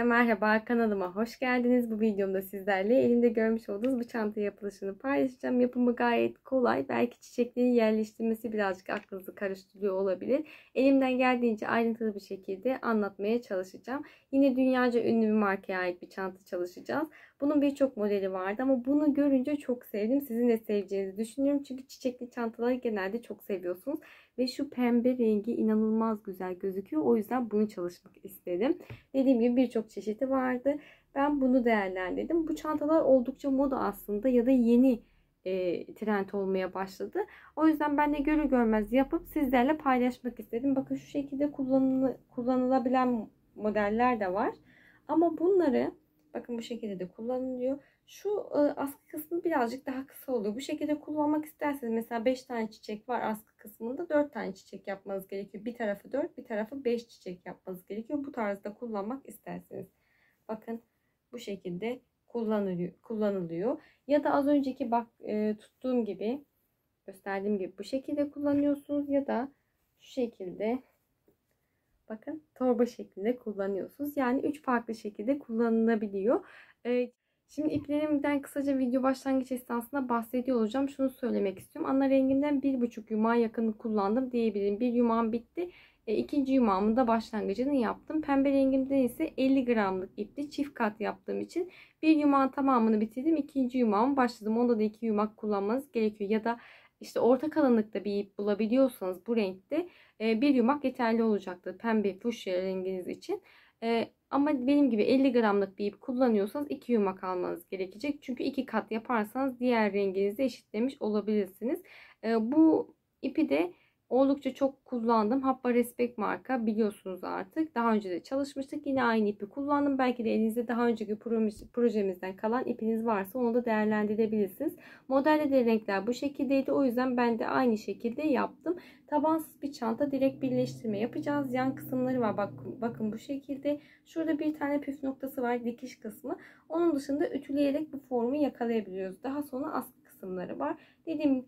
Merhaba, kanalıma hoş geldiniz. Bu videomda sizlerle elimde görmüş olduğunuz bu çanta yapılışını paylaşacağım. Yapımı gayet kolay. Belki çiçekleri yerleştirmesi birazcık aklınızı karıştırıyor olabilir. Elimden geldiğince ayrıntılı bir şekilde anlatmaya çalışacağım. Yine dünyaca ünlü bir markaya ait bir çanta çalışacağız. Bunun birçok modeli vardı ama bunu görünce çok sevdim. Sizin de seveceğinizi düşünüyorum. Çünkü çiçekli çantaları genelde çok seviyorsunuz. Ve şu pembe rengi inanılmaz güzel gözüküyor. O yüzden bunu çalışmak istedim. Dediğim gibi birçok çeşidi vardı. Ben bunu değerlendirdim. Bu çantalar oldukça moda aslında ya da yeni trend olmaya başladı. O yüzden ben de görür görmez yapıp sizlerle paylaşmak istedim. Bakın şu şekilde kullanılabilen modeller de var. Ama bunları bakın bu şekilde de kullanılıyor. Şu askı kısmı birazcık daha kısa oluyor. Bu şekilde kullanmak isterseniz mesela 5 tane çiçek var askı kısmında, 4 tane çiçek yapmanız gerekiyor. Bir tarafı 4, bir tarafı 5 çiçek yapmanız gerekiyor. Bu tarzda kullanmak isterseniz. Bakın bu şekilde kullanılıyor. Ya da az önceki bak tuttuğum gibi, gösterdiğim gibi bu şekilde kullanıyorsunuz ya da şu şekilde bakın torba şeklinde kullanıyorsunuz. Yani 3 farklı şekilde kullanılabiliyor. Şimdi iplerimden kısaca video başlangıç esnasında bahsediyor olacağım. Şunu söylemek istiyorum. Ana renginden 1,5 yumağa yakını kullandım diyebilirim. Bir yumağım bitti. İkinci yumağımın da başlangıcını yaptım. Pembe rengimden ise 50 gramlık ipli çift kat yaptığım için bir yumağın tamamını bitirdim. İkinci yumağımı başladım. Onda da 2 yumak kullanmanız gerekiyor. Ya da işte orta kalınlıkta bir ip bulabiliyorsanız bu renkte bir yumak yeterli olacaktır. Pembe fuşya renginiz için. Ama benim gibi 50 gramlık bir ip kullanıyorsanız 2 yumak almanız gerekecek. Çünkü 2 kat yaparsanız diğer renginizi eşitlemiş olabilirsiniz. Bu ipi de oldukça çok kullandım. Habba Respect marka, biliyorsunuz artık. Daha önce de çalışmıştık. Yine aynı ipi kullandım. Belki de elinizde daha önceki projemizden kalan ipiniz varsa onu da değerlendirebilirsiniz. Modelde de renkler bu şekildeydi. O yüzden ben de aynı şekilde yaptım. Tabansız bir çanta, direkt birleştirme yapacağız. Yan kısımları var. Bakın bu şekilde. Şurada bir tane püf noktası var, dikiş kısmı. Onun dışında ütüleyerek bu formu yakalayabiliyoruz. Daha sonra askı kısımları var. Dediğim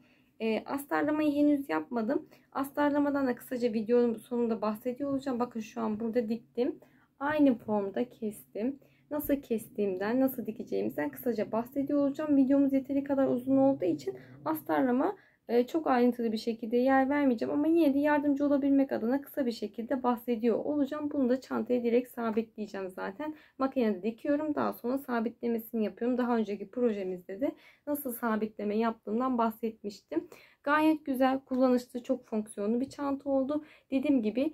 astarlamayı henüz yapmadım. Astarlamadan da kısaca videonun sonunda bahsediyor olacağım. Bakın şu an burada diktim. Aynı formda kestim. Nasıl kestiğimden, nasıl dikeceğimizden kısaca bahsediyor olacağım. Videomuz yeteri kadar uzun olduğu için astarlama çok ayrıntılı bir şekilde yer vermeyeceğim. Ama yine de yardımcı olabilmek adına kısa bir şekilde bahsediyor olacağım. Bunu da çantaya direkt sabitleyeceğim zaten. Makinede dikiyorum. Daha sonra sabitlemesini yapıyorum. Daha önceki projemizde de nasıl sabitleme yaptığımdan bahsetmiştim. Gayet güzel, kullanışlı, çok fonksiyonlu bir çanta oldu. Dediğim gibi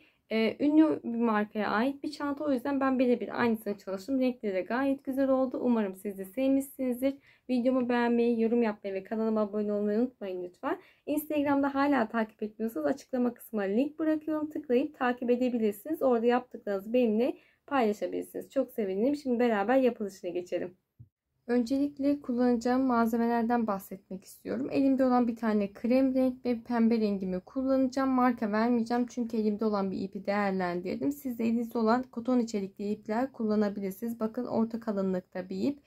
ünlü bir markaya ait bir çanta. O yüzden ben birebir aynısını çalıştım. Renkleri de gayet güzel oldu. Umarım siz de sevmişsinizdir. Videomu beğenmeyi, yorum yapmayı ve kanalıma abone olmayı unutmayın lütfen. Instagram'da hala takip etmiyorsanız açıklama kısmına link bırakıyorum. Tıklayıp takip edebilirsiniz. Orada yaptıklarınızı benimle paylaşabilirsiniz. Çok sevinirim. Şimdi beraber yapılışına geçelim. Öncelikle kullanacağım malzemelerden bahsetmek istiyorum. Elimde olan bir tane krem renk ve pembe rengimi kullanacağım. Marka vermeyeceğim çünkü elimde olan bir ipi değerlendirdim. Siz de elinizde olan koton içerikli ipler kullanabilirsiniz. Bakın orta kalınlıkta bir ip.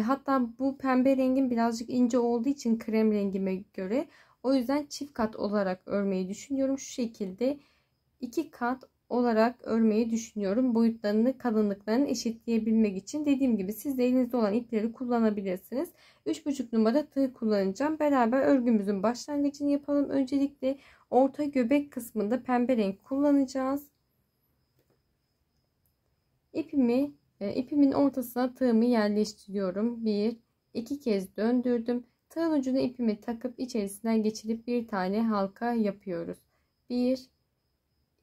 Hatta bu pembe rengim birazcık ince olduğu için krem rengime göre, o yüzden çift kat olarak örmeyi düşünüyorum. Şu şekilde 2 kat olarak örmeyi düşünüyorum. Boyutlarını, kalınlıklarını eşitleyebilmek için. Dediğim gibi siz de elinizde olan ipleri kullanabilirsiniz. 3,5 numara tığ kullanacağım. Beraber örgümüzün başlangıcını yapalım. Öncelikle orta göbek kısmında pembe renk kullanacağız. İpimin ortasına tığımı yerleştiriyorum. 1-2 kez döndürdüm. Tığın ucuna ipimi takıp içerisinden geçirip bir tane halka yapıyoruz.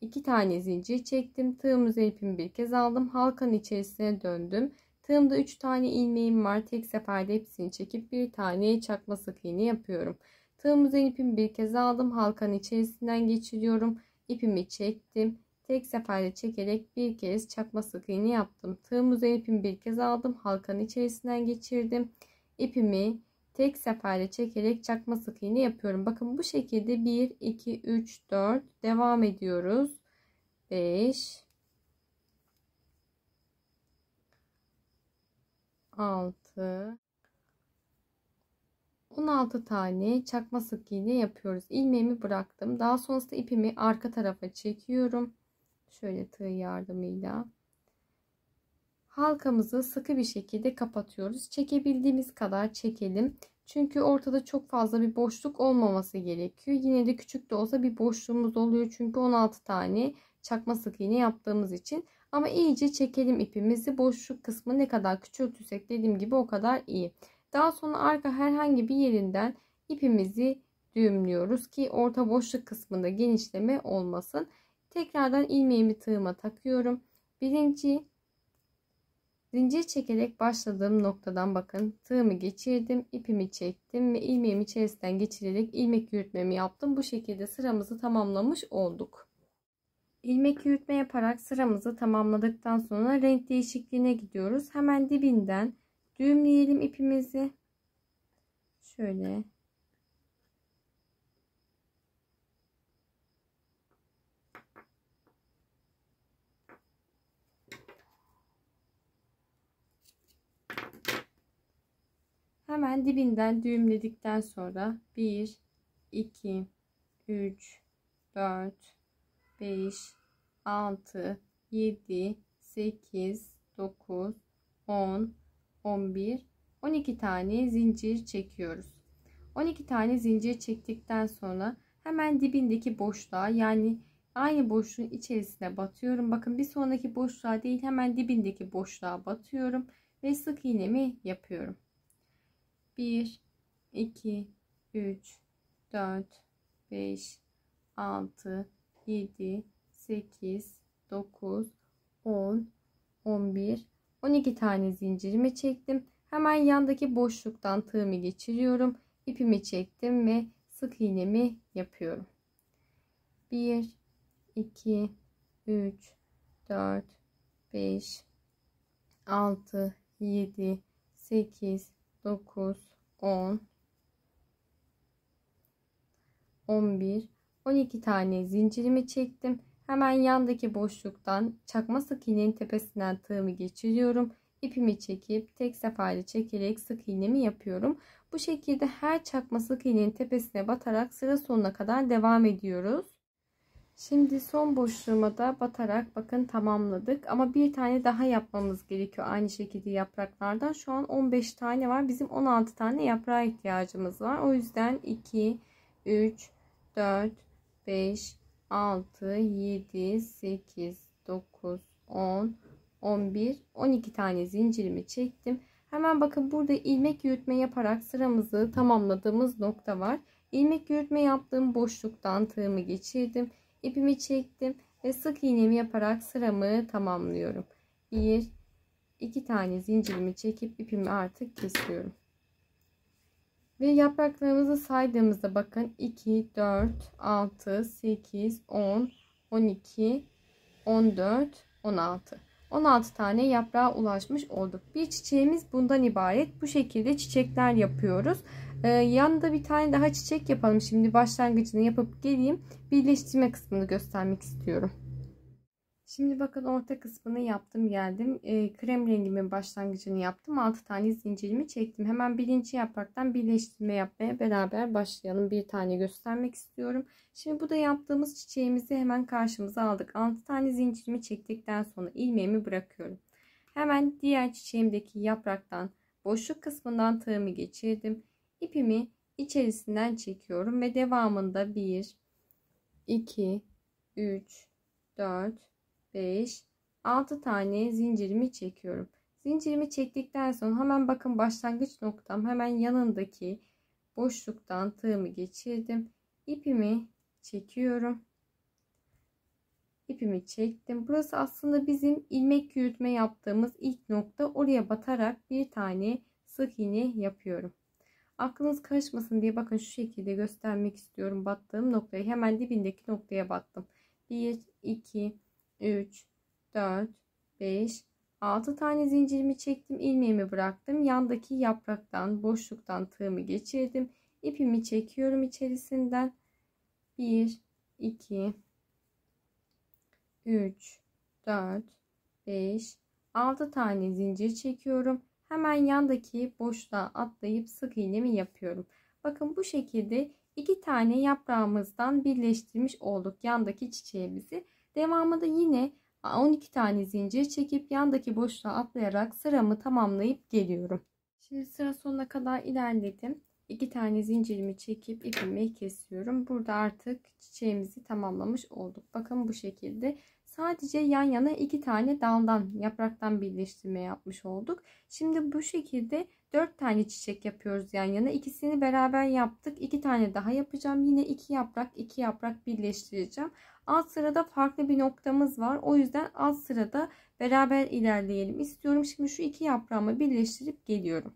2 tane zincir çektim. Tığım üzerine ipimi bir kez aldım. Halkanın içerisine döndüm. Tığımda 3 tane ilmeğim var. Tek seferde hepsini çekip bir tane çakma sık iğne yapıyorum. Tığım üzerine ipimi bir kez aldım. Halkanın içerisinden geçiriyorum. İpimi çektim. Tek seferde çekerek bir kez çakma sık iğne yaptım. Tığım üzerine ipimi bir kez aldım. Halkanın içerisinden geçirdim. İpimi tek seferde çekerek çakma sık iğne yapıyorum. Bakın bu şekilde 1, 2, 3, 4 devam ediyoruz. 5, 6, 16 tane çakma sık iğne yapıyoruz. İlmeğimi bıraktım. Daha sonrasında ipimi arka tarafa çekiyorum. Şöyle tığ yardımıyla. halkamızı sıkı bir şekilde kapatıyoruz. Çekebildiğimiz kadar çekelim. Çünkü ortada çok fazla bir boşluk olmaması gerekiyor. Yine de küçük de olsa bir boşluğumuz oluyor. Çünkü 16 tane çakma sık iğne yaptığımız için. Ama iyice çekelim ipimizi. Boşluk kısmı ne kadar küçültürsek dediğim gibi o kadar iyi. Daha sonra arka herhangi bir yerinden ipimizi düğümlüyoruz ki orta boşluk kısmında genişleme olmasın. Tekrardan ilmeğimi tığıma takıyorum. Birinci zincir çekerek başladığım noktadan bakın tığımı geçirdim, ipimi çektim ve ilmeğimi içerisinden geçirerek ilmek yürütmemi yaptım. Bu şekilde sıramızı tamamlamış olduk. İlmek yürütme yaparak sıramızı tamamladıktan sonra renk değişikliğine gidiyoruz. Hemen dibinden düğümleyelim ipimizi. Şöyle. Hemen dibinden düğümledikten sonra 1, 2, 3, 4, 5, 6, 7, 8, 9, 10, 11, 12 tane zincir çekiyoruz. 12 tane zincir çektikten sonra hemen dibindeki boşluğa, yani aynı boşluğun içerisine batıyorum. Bakın bir sonraki boşluğa değil, hemen dibindeki boşluğa batıyorum ve sık iğnemi yapıyorum. 1, 2, 3, 4, 5, 6, 7, 8, 9, 10, 11, 12 tane zincirimi çektim. Hemen yandaki boşluktan tığımı geçiriyorum. İpimi çektim ve sık iğnemi yapıyorum. 1, 2, 3, 4, 5, 6, 7, 8, 9, 10, 11, 12 tane zincirimi çektim. Hemen yandaki boşluktan çakma sık iğnenin tepesinden tığımı geçiriyorum. İpimi çekip tek seferde çekerek sık iğnemi yapıyorum. Bu şekilde her çakma sık iğnenin tepesine batarak sıra sonuna kadar devam ediyoruz. Şimdi son boşluğuma da batarak bakın tamamladık. Ama bir tane daha yapmamız gerekiyor aynı şekilde yapraklardan. Şu an 15 tane var. Bizim 16 tane yaprağa ihtiyacımız var. O yüzden 2, 3, 4, 5, 6, 7, 8, 9, 10, 11, 12 tane zincirimi çektim. Hemen bakın burada ilmek yürütme yaparak sıramızı tamamladığımız nokta var. İlmek yürütme yaptığım boşluktan tığımı geçirdim. İpimi çektim ve sık iğnemi yaparak sıramı tamamlıyorum. 1, 2 tane zincirimi çekip ipimi artık kesiyorum. Ve yapraklarımızı saydığımızda bakın 2, 4, 6, 8, 10, 12, 14, 16. 16 tane yaprağa ulaşmış olduk. Bir çiçeğimiz bundan ibaret. Bu şekilde çiçekler yapıyoruz. Yanında bir tane daha çiçek yapalım. Şimdi başlangıcını yapıp geleyim. Birleştirme kısmını göstermek istiyorum. Şimdi bakın orta kısmını yaptım geldim. Krem rengimin başlangıcını yaptım. 6 tane zincirimi çektim. Hemen birinci yapraktan birleştirme yapmaya beraber başlayalım. Bir tane göstermek istiyorum. Şimdi bu da yaptığımız çiçeğimizi hemen karşımıza aldık. 6 tane zincirimi çektikten sonra ilmeğimi bırakıyorum. Hemen diğer çiçeğimdeki yapraktan boşluk kısmından tığımı geçirdim. İpimi içerisinden çekiyorum ve devamında 1, 2, 3, 4, 5, 6 tane zincirimi çekiyorum. Zincirimi çektikten sonra hemen bakın başlangıç noktam hemen yanındaki boşluktan tığımı geçirdim. İpimi çekiyorum. İpimi çektim. Burası aslında bizim ilmek yürütme yaptığımız ilk nokta. Oraya batarak bir tane sık iğne yapıyorum. Aklınız karışmasın diye bakın şu şekilde göstermek istiyorum. Battığım noktayı hemen dibindeki noktaya battım. 1, 2, 3, 4, 5, 6 tane zincirimi çektim. İlmeğimi bıraktım. Yandaki yapraktan boşluktan tığımı geçirdim. İpimi çekiyorum içerisinden. 1, 2, 3, 4, 5, 6 tane zincir çekiyorum. Hemen yandaki boşluğa atlayıp sık iğnemi yapıyorum. Bakın bu şekilde 2 tane yaprağımızdan birleştirmiş olduk yandaki çiçeğimizi. Devamında yine 12 tane zincir çekip yandaki boşluğa atlayarak sıramı tamamlayıp geliyorum. Şimdi sıra sonuna kadar ilerledim. 2 tane zincirimi çekip ipimi kesiyorum. Burada artık çiçeğimizi tamamlamış olduk. Bakın bu şekilde. Sadece yan yana 2 tane daldan, yapraktan birleştirme yapmış olduk. Şimdi bu şekilde 4 tane çiçek yapıyoruz yan yana. İkisini beraber yaptık. 2 tane daha yapacağım. Yine 2 yaprak 2 yaprak birleştireceğim. Alt sırada farklı bir noktamız var. O yüzden alt sırada beraber ilerleyelim istiyorum. Şimdi şu 2 yaprağımı birleştirip geliyorum.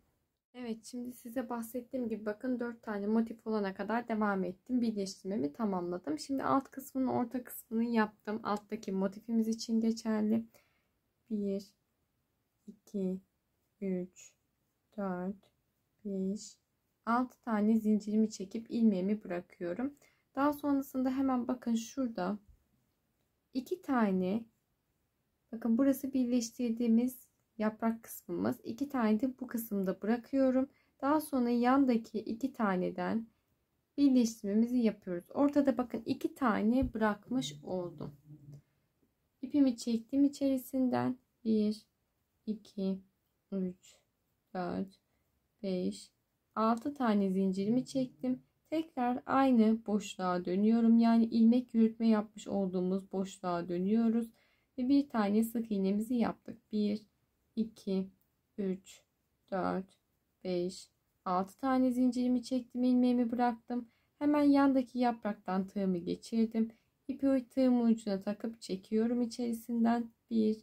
Evet, şimdi size bahsettiğim gibi bakın 4 tane motif olana kadar devam ettim. Birleştirmemi tamamladım. Şimdi alt kısmını, orta kısmını yaptım. Alttaki motifimiz için geçerli. 1 2 3 4 5 6 tane zincirimi çekip ilmeğimi bırakıyorum. Daha sonrasında hemen bakın şurada 2 tane, bakın burası birleştirdiğimiz yaprak kısmımız. 2 tane de bu kısımda bırakıyorum. Daha sonra yandaki 2 taneden birleştirmemizi yapıyoruz. Ortada bakın 2 tane bırakmış oldum. İpimi çektim içerisinden. 1 2 3 4 5 6 tane zincirimi çektim. Tekrar aynı boşluğa dönüyorum. Yani ilmek yürütme yapmış olduğumuz boşluğa dönüyoruz. Ve bir tane sık iğnemizi yaptık. 1 2 3 4 5 6 tane zincirimi çektim. İlmeğimi bıraktım. Hemen yandaki yapraktan tığımı geçirdim. İpi tığımın ucuna takıp çekiyorum içerisinden. 1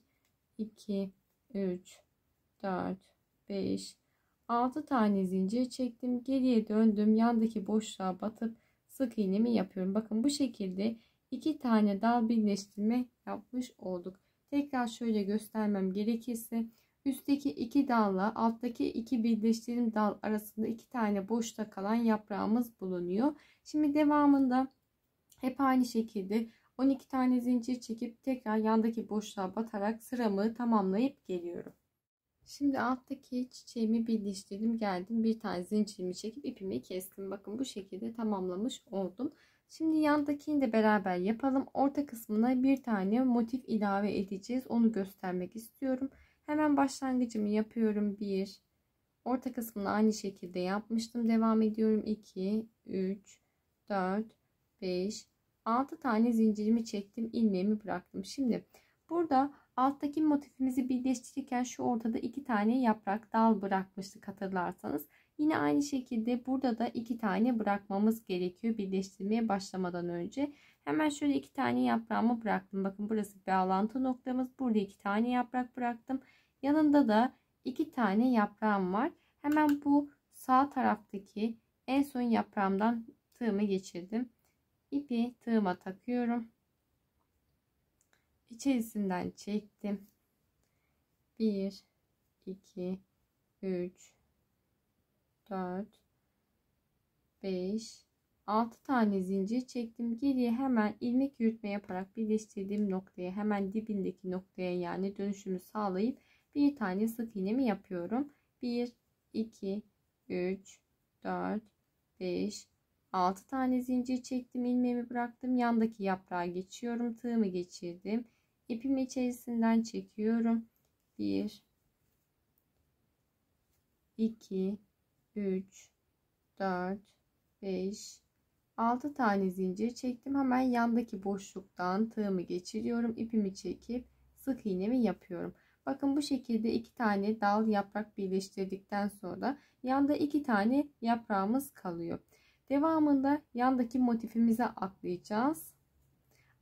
2 3 4 5 6 tane zincir çektim. Geriye döndüm. Yandaki boşluğa batıp sık iğnemi yapıyorum. Bakın bu şekilde 2 tane dal birleştirme yapmış olduk. Tekrar şöyle göstermem gerekirse üstteki 2 dalla alttaki 2 birleştirim dal arasında 2 tane boşta kalan yaprağımız bulunuyor. Şimdi devamında hep aynı şekilde 12 tane zincir çekip tekrar yandaki boşluğa batarak sıramı tamamlayıp geliyorum. Şimdi alttaki çiçeğimi birleştirdim, geldim, bir tane zincirimi çekip ipimi kestim. Bakın bu şekilde tamamlamış oldum. Şimdi yandakini de beraber yapalım. Orta kısmına bir tane motif ilave edeceğiz. Onu göstermek istiyorum. Hemen başlangıcımı yapıyorum. 1, orta kısmını aynı şekilde yapmıştım. Devam ediyorum. 2, 3, 4, 5, 6 tane zincirimi çektim. İlmeğimi bıraktım. Şimdi burada alttaki motifimizi birleştirirken şu ortada 2 tane yaprak dal bırakmıştık hatırlarsanız. Yine aynı şekilde burada da 2 tane bırakmamız gerekiyor birleştirmeye başlamadan önce. Hemen şöyle 2 tane yaprağımı bıraktım. Bakın burası bağlantı noktamız. Burada 2 tane yaprak bıraktım. Yanında da 2 tane yaprağım var. Hemen bu sağ taraftaki en son yaprağımdan tığımı geçirdim. İpi tığıma takıyorum. İçerisinden çektim. 1 2 3 4 5 6 tane zincir çektim. Geriye hemen ilmek yürütme yaparak birleştirdiğim noktaya, hemen dibindeki noktaya yani dönüşümü sağlayıp bir tane sık iğnemi yapıyorum. 1 2 3 4 5 6 tane zincir çektim. İlmeğimi bıraktım. Yandaki yaprağa geçiyorum. Tığımı geçirdim. İpimi içerisinden çekiyorum. 1 2 3 4 5 6 tane zincir çektim. Hemen yandaki boşluktan tığımı geçiriyorum. İpimi çekip sık iğnemi yapıyorum. Bakın bu şekilde 2 tane dal yaprak birleştirdikten sonra yanda 2 tane yaprağımız kalıyor. Devamında yandaki motifimize atlayacağız.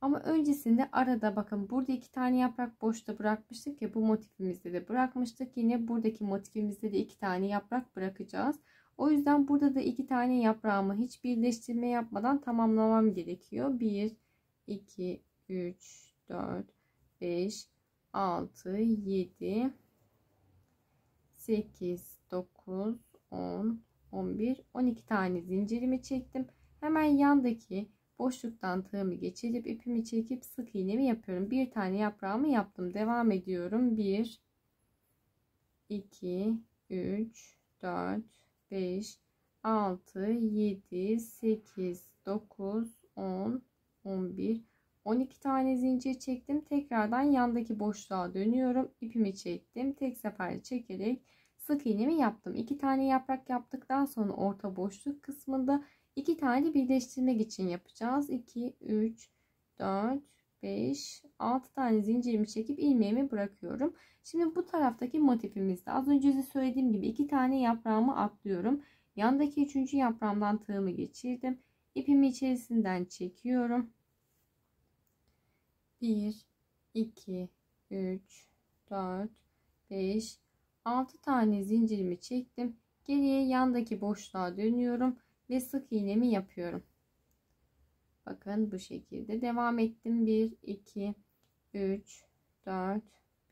Ama öncesinde arada bakın burada 2 tane yaprak boşta bırakmıştık ya, bu motifimizde de bırakmıştık. Yine buradaki motifimizde de 2 tane yaprak bırakacağız. O yüzden burada da 2 tane yaprağımı hiç birleştirme yapmadan tamamlamam gerekiyor. 1 2 3 4 5 6 7 8 9 10 11 12 tane zincirimi çektim. Hemen yandaki boşluktan tığımı geçirip ipimi çekip sık iğnemi yapıyorum. Bir tane yaprağımı yaptım. Devam ediyorum. 1 2 3 4 5 6 7 8 9 10 11 12 tane zincir çektim. Tekrardan yandaki boşluğa dönüyorum. İpimi çektim. Tek seferde çekerek sık iğnemi yaptım. 2 tane yaprak yaptıktan sonra orta boşluk kısmında 2 tane birleştirmek için yapacağız. 2, 3, 4, 5, 6 tane zincirimi çekip ilmeğimi bırakıyorum. Şimdi bu taraftaki motifimizde az önce size söylediğim gibi 2 tane yaprağımı atlıyorum. Yandaki 3. yaprağımdan tığımı geçirdim. İpimi içerisinden çekiyorum. 1, 2, 3, 4, 5, 6 tane zincirimi çektim. Geriye yandaki boşluğa dönüyorum ve sık iğnemi yapıyorum. Bakın bu şekilde devam ettim. 1, 2, 3, 4,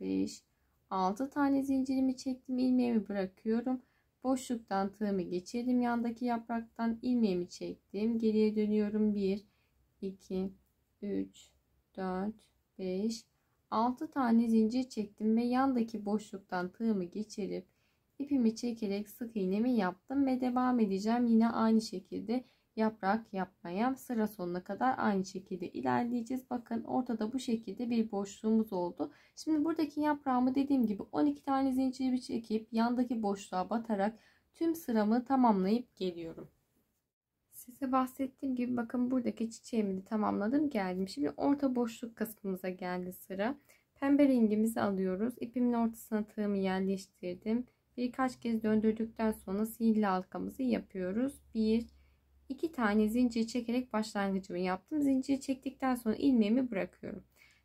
5, 6 tane zincirimi çektim. İlmeğimi bırakıyorum. Boşluktan tığımı geçirdim. Yandaki yapraktan ilmeğimi çektim. Geriye dönüyorum. 1, 2, 3, 4, 5, 6 tane zincir çektim ve yandaki boşluktan tığımı geçirip ipimi çekerek sık iğnemi yaptım ve devam edeceğim. Yine aynı şekilde yaprak yapmaya, sıra sonuna kadar aynı şekilde ilerleyeceğiz. Bakın ortada bu şekilde bir boşluğumuz oldu. Şimdi buradaki yaprağımı dediğim gibi 12 tane zincir çekip yandaki boşluğa batarak tüm sıramı tamamlayıp geliyorum. Size bahsettiğim gibi bakın buradaki çiçeğimi de tamamladım, geldim. Şimdi orta boşluk kısmımıza geldi sıra. Pembe rengimizi alıyoruz. İpimin ortasına tığımı yerleştirdim. Birkaç kez döndürdükten sonra sihirli halkamızı yapıyoruz. 1, 2 tane zincir çekerek başlangıcımı yaptım. Zincir çektikten sonra ilmeğimi bırakıyorum.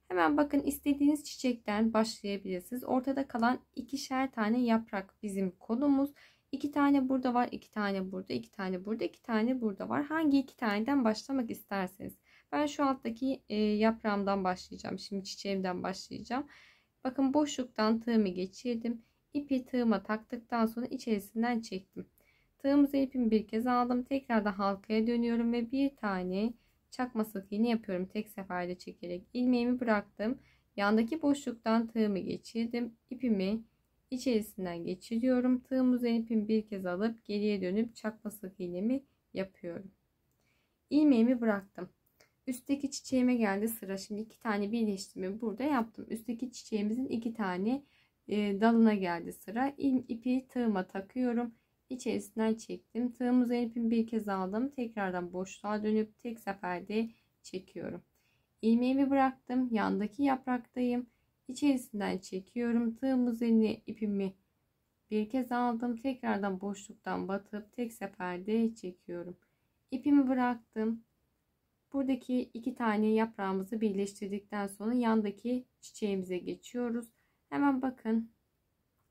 Hemen bakın istediğiniz çiçekten başlayabilirsiniz. Ortada kalan ikişer tane yaprak bizim konumuz. 2 tane burada var, 2 tane burada, 2 tane burada, 2 tane burada var. Hangi 2 taneden başlamak isterseniz. Ben şu alttaki yaprağımdan başlayacağım. Şimdi çiçeğimden başlayacağım. Bakın boşluktan tığımı geçirdim. İpi tığıma taktıktan sonra içerisinden çektim. Tığımızı ipimi bir kez aldım. Tekrardan halkaya dönüyorum ve bir tane çakma sık iğne yapıyorum. Tek seferde çekerek ilmeğimi bıraktım. Yandaki boşluktan tığımı geçirdim. İpimi içerisinden geçiriyorum. Tığım üzerine ipimi bir kez alıp geriye dönüp çakma sık iğnemi yapıyorum. İlmeğimi bıraktım. Üstteki çiçeğime geldi sıra. Şimdi 2 tane birleştirme burada yaptım. Üstteki çiçeğimizin 2 tane dalına geldi sıra. İpi tığıma takıyorum. İçerisinden çektim. Tığım üzerine ipimi bir kez aldım. Tekrardan boşluğa dönüp tek seferde çekiyorum. İlmeğimi bıraktım. Yandaki yapraktayım. İçerisinden çekiyorum. Tığım üzerine ipimi bir kez aldım. Tekrardan boşluktan batıp tek seferde çekiyorum. İpimi bıraktım. Buradaki 2 tane yaprağımızı birleştirdikten sonra yandaki çiçeğimize geçiyoruz. Hemen bakın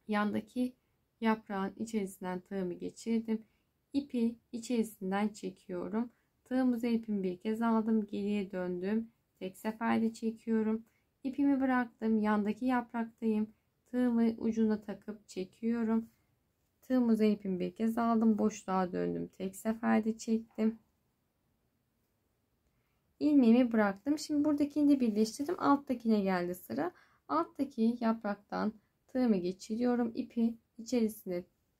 yandaki yaprağın içerisinden tığımı geçirdim. İpi içerisinden çekiyorum. Tığımıza ipimi bir kez aldım. Geriye döndüm. Tek seferde çekiyorum. İpimi bıraktım. Yandaki yapraktayım. Tığımı ucuna takıp çekiyorum. Tığımıza ipimi bir kez aldım. Boşluğa döndüm. Tek seferde çektim. İlmeğimi bıraktım. Şimdi buradakini de birleştirdim. Alttakine geldi sıra. Alttaki yapraktan tığımı geçiriyorum. İpi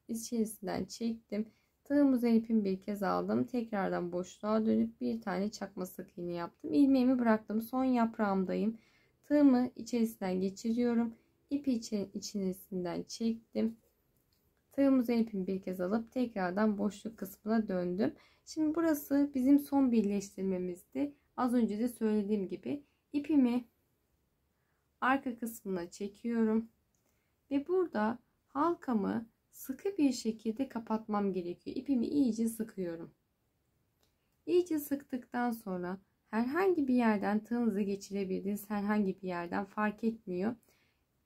içerisinden çektim. Tığım üzerine ipimi bir kez aldım. Tekrardan boşluğa dönüp bir tane çakma sık iğne yaptım. İlmeğimi bıraktım. Son yaprağımdayım. Tığımı içerisinden geçiriyorum. İpi içerisinden çektim. Tığım üzerine ipimi bir kez alıp tekrardan boşluk kısmına döndüm. Şimdi burası bizim son birleştirmemizdi. Az önce de söylediğim gibi ipimi arka kısmına çekiyorum. Ve burada halkamı sıkı bir şekilde kapatmam gerekiyor. İpimi iyice sıkıyorum. İyice sıktıktan sonra herhangi bir yerden tığınızı geçirebildiğiniz herhangi bir yerden fark etmiyor.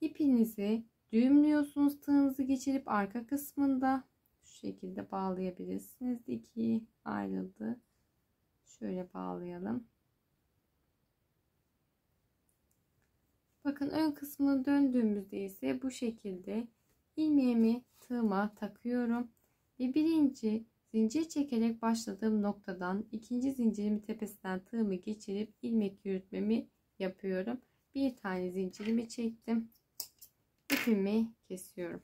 İpinizi düğümlüyorsunuz. Tığınızı geçirip arka kısmında şu şekilde bağlayabilirsiniz. İki ayrıldı. Şöyle bağlayalım. Bakın ön kısmını döndüğümüzde ise bu şekilde ilmeğimi tığıma takıyorum ve birinci zincir çekerek başladığım noktadan ikinci zincirimin tepesinden tığımı geçirip ilmek yürütmemi yapıyorum. Bir tane zincirimi çektim. İpimi kesiyorum.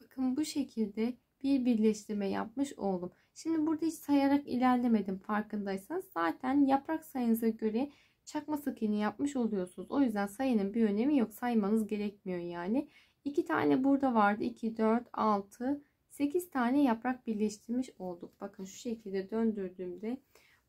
Bakın bu şekilde bir birleştirme yapmış oldum. Şimdi burada hiç sayarak ilerlemedim farkındaysanız. Zaten yaprak sayınıza göre çakma sık iğne yapmış oluyorsunuz. O yüzden sayının bir önemi yok. Saymanız gerekmiyor yani. 2 tane burada vardı. 2, 4, 6, 8 tane yaprak birleştirmiş olduk. Bakın şu şekilde döndürdüğümde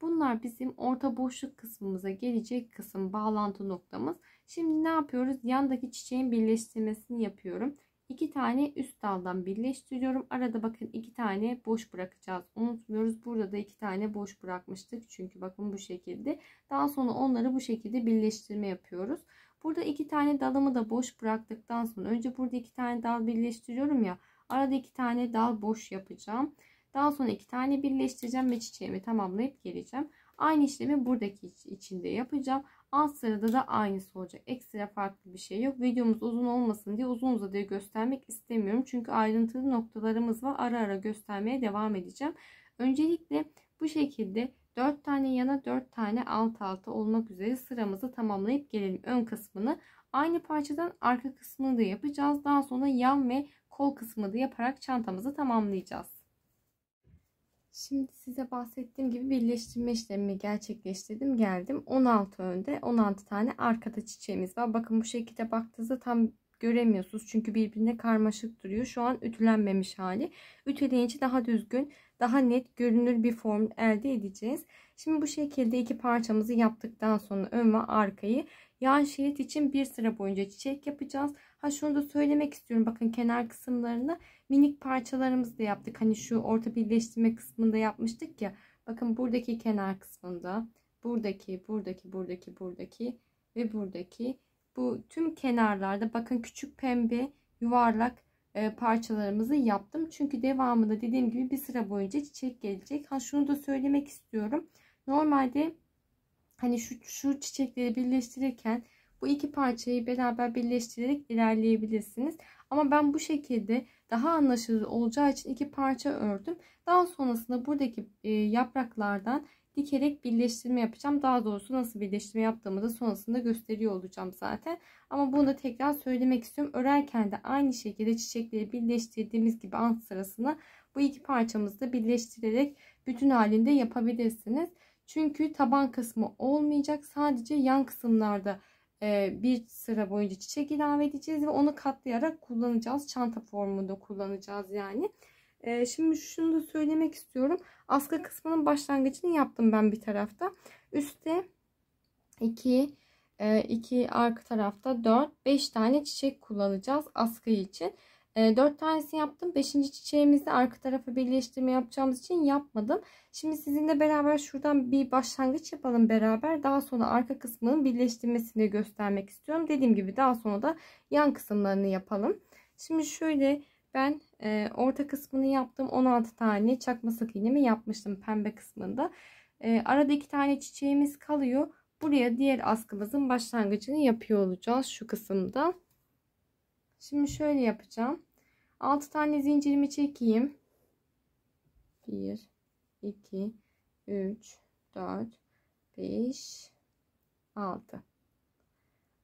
bunlar bizim orta boşluk kısmımıza gelecek kısım, bağlantı noktamız. Şimdi ne yapıyoruz? Yandaki çiçeğin birleştirmesini yapıyorum. 2 tane üst daldan birleştiriyorum. Arada bakın 2 tane boş bırakacağız. Unutmuyoruz. Burada da 2 tane boş bırakmıştık. Çünkü bakın bu şekilde. Daha sonra onları bu şekilde birleştirme yapıyoruz. Burada 2 tane dalımı da boş bıraktıktan sonra önce burada 2 tane dal birleştiriyorum ya. Arada 2 tane dal boş yapacağım. Daha sonra 2 tane birleştireceğim ve çiçeğimi tamamlayıp geleceğim. Aynı işlemi buradaki içinde yapacağım. Alt sırada da aynısı olacak. Ekstra farklı bir şey yok. Videomuz uzun olmasın diye uzun uzadıya göstermek istemiyorum. Çünkü ayrıntılı noktalarımız var. Ara ara göstermeye devam edeceğim. Öncelikle bu şekilde 4 tane yana 4 tane alt alta olmak üzere sıramızı tamamlayıp gelelim. Ön kısmını aynı parçadan arka kısmını da yapacağız. Daha sonra yan ve kol kısmını da yaparak çantamızı tamamlayacağız. Şimdi size bahsettiğim gibi birleştirme işlemimi gerçekleştirdim. Geldim. 16 önde, 16 tane arkada çiçeğimiz var. Bakın bu şekilde baktığınızda tam göremiyorsunuz. Çünkü birbirine karmaşık duruyor. Şu an ütülenmemiş hali. Ütüleyince daha düzgün, daha net görünür bir form elde edeceğiz. Şimdi bu şekilde iki parçamızı yaptıktan sonra ön ve arkayı yan şerit için bir sıra boyunca çiçek yapacağız. Ha şunu da söylemek istiyorum. Bakın kenar kısımlarını minik parçalarımızı da yaptık. Hani şu orta birleştirme kısmında yapmıştık ya. Bakın buradaki kenar kısmında, buradaki ve buradaki bu tüm kenarlarda bakın küçük pembe yuvarlak parçalarımızı yaptım. Çünkü devamında dediğim gibi bir sıra boyunca çiçek gelecek. Ha şunu da söylemek istiyorum. Normalde hani şu çiçekleri birleştirirken bu iki parçayı beraber birleştirerek ilerleyebilirsiniz. Ama ben bu şekilde daha anlaşılır olacağı için iki parça ördüm. Daha sonrasında buradaki yapraklardan dikerek birleştirme yapacağım. Daha doğrusu nasıl birleştirme yaptığımı da sonrasında gösteriyor olacağım zaten. Ama bunu da tekrar söylemek istiyorum. Örerken de aynı şekilde çiçekleri birleştirdiğimiz gibi alt sırasına bu iki parçamızı da birleştirerek bütün halinde yapabilirsiniz. Çünkü taban kısmı olmayacak. Sadece yan kısımlarda bir sıra boyunca çiçek ilave edeceğiz ve onu katlayarak kullanacağız. Çanta formunda kullanacağız yani. Şimdi şunu da söylemek istiyorum. Askı kısmının başlangıcını yaptım ben bir tarafta. Üstte 2 arka tarafta 4 5 tane çiçek kullanacağız askı için. 4 tanesini yaptım. 5. çiçeğimizi arka tarafa birleştirme yapacağımız için yapmadım. Şimdi sizinle beraber şuradan bir başlangıç yapalım beraber. Daha sonra arka kısmının birleştirmesini göstermek istiyorum. Dediğim gibi daha sonra da yan kısımlarını yapalım. Şimdi şöyle ben orta kısmını yaptım. 16 tane çakma sık iğnemi yapmıştım pembe kısmında. Arada 2 tane çiçeğimiz kalıyor. Buraya diğer askımızın başlangıcını yapıyor olacağız şu kısımda. Şimdi şöyle yapacağım. 6 tane zincirimi çekeyim. 1, 2, 3, 4, 5, 6.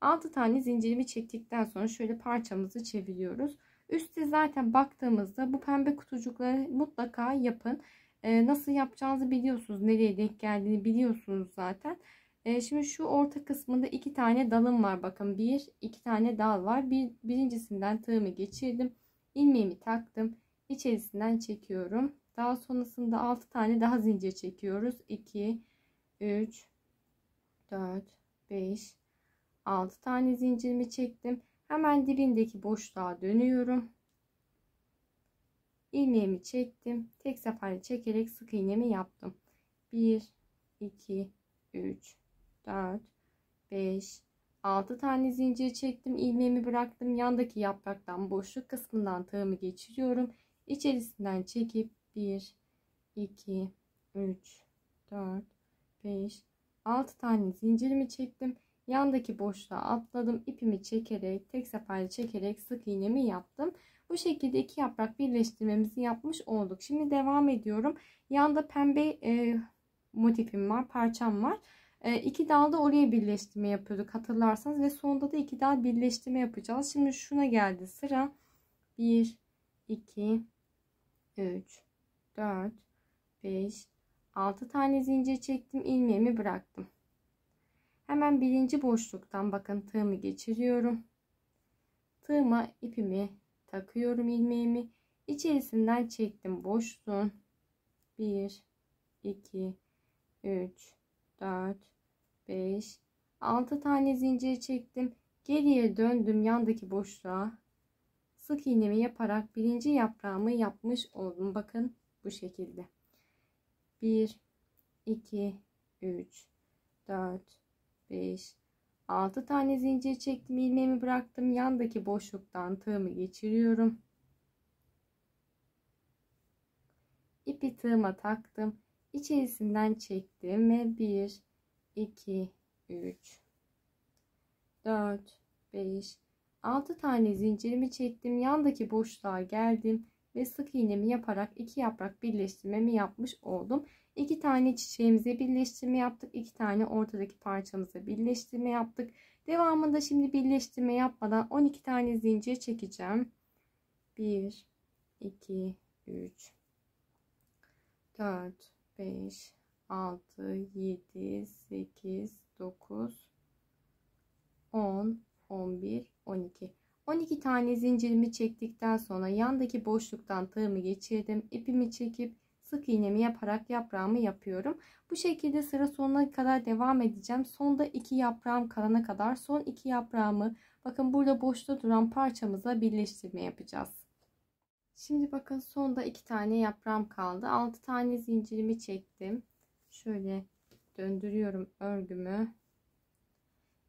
6 tane zincirimi çektikten sonra şöyle parçamızı çeviriyoruz. Üstte zaten baktığımızda bu pembe kutucukları mutlaka yapın. Nasıl yapacağınızı biliyorsunuz. Nereye denk geldiğini biliyorsunuz zaten. Şimdi şu orta kısmında 2 tane dalım var. Bakın 2 tane dal var. Birincisinden tığımı geçirdim. İlmeğimi taktım. İçerisinden çekiyorum. Daha sonrasında 6 tane daha zincir çekiyoruz. 2, 3, 4, 5, 6 tane zincirimi çektim. Hemen dibindeki boşluğa dönüyorum. İlmeğimi çektim. Tek seferde çekerek sık iğnemi yaptım. 1, 2, 3, 4, 5, 6 tane zincir çektim. İlmeğimi bıraktım. Yandaki yapraktan boşluk kısmından tığımı geçiriyorum. İçerisinden çekip 1, 2, 3, 4, 5, 6 tane zincirimi çektim. Yandaki boşluğa atladım. İpimi çekerek tek seferde çekerek sık iğnemi yaptım. Bu şekilde iki yaprak birleştirmemizi yapmış olduk. Şimdi devam ediyorum. Yanda pembe motifim var, parçam var. 2 dalda oraya birleştirme yapıyorduk hatırlarsanız ve sonunda da 2 dal birleştirme yapacağız. Şimdi şuna geldi sıra. 1, 2, 3, 4, 5, 6 tane zincir çektim, ilmeğimi bıraktım. Hemen birinci boşluktan bakın tığımı geçiriyorum. Tığıma ipimi takıyorum, ilmeğimi içerisinden çektim boşluğun. 1, 2, 3, 4, 5, 6 tane zincir çektim. Geriye döndüm, yandaki boşluğa sık iğnemi yaparak birinci yaprağımı yapmış oldum. Bakın bu şekilde. 1, 2, 3, 4, 5, 6 tane zincir çektim, ilmeğimi bıraktım, yandaki boşluktan tığımı geçiriyorum, ipi tığıma taktım, içerisinden çektim ve 1, 2, 3, 4, 5, 6 tane zincirimi çektim, yandaki boşluğa geldim ve sık iğnemi yaparak 2 yaprak birleştirmemi yapmış oldum. 2 tane çiçeğimize birleştirme yaptık. 2 tane ortadaki parçamıza birleştirme yaptık. Devamında şimdi birleştirme yapmadan 12 tane zincir çekeceğim. 1, 2, 3, 4, 5, 6, 7, 8, 9, 10, 11, 12. 12 tane zincirimi çektikten sonra yandaki boşluktan tığımı geçirdim. İpimi çekip sık iğnemi yaparak yaprağımı yapıyorum. Bu şekilde sıra sonuna kadar devam edeceğim. Sonda 2 yaprağım kalana kadar son 2 yaprağımı bakın burada boşta duran parçamıza birleştirme yapacağız. Şimdi bakın sonda 2 tane yaprağım kaldı. 6 tane zincirimi çektim. Şöyle döndürüyorum örgümü.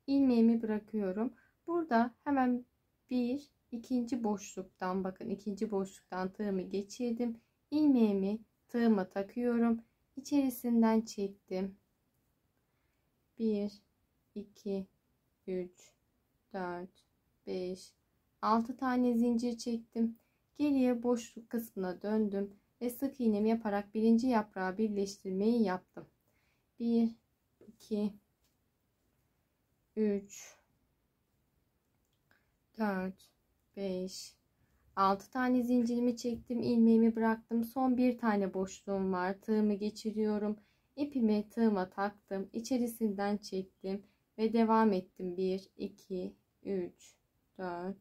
İlmeğimi bırakıyorum. Burada hemen ikinci boşluktan bakın ikinci boşluktan tığımı geçirdim. İlmeğimi tığıma takıyorum. İçerisinden çektim. 1, 2, 3, 4, 5, 6 tane zincir çektim. Geriye boşluk kısmına döndüm ve sık iğnemi yaparak birinci yaprağı birleştirmeyi yaptım. 1, 2, 3, 4, 5, 6 tane zincirimi çektim, ilmeğimi bıraktım. Son bir tane boşluğum var. Tığımı geçiriyorum. İpimi tığıma taktım. İçerisinden çektim ve devam ettim. 1, 2, 3, 4,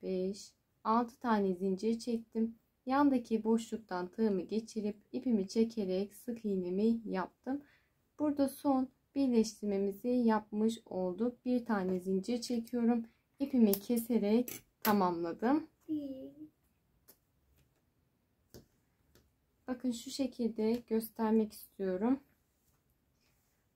5, 6 tane zincir çektim. Yandaki boşluktan tığımı geçirip ipimi çekerek sık iğnemi yaptım. Burada son birleştirmemizi yapmış olduk. Bir tane zincir çekiyorum. İpimi keserek tamamladım. Bakın şu şekilde göstermek istiyorum.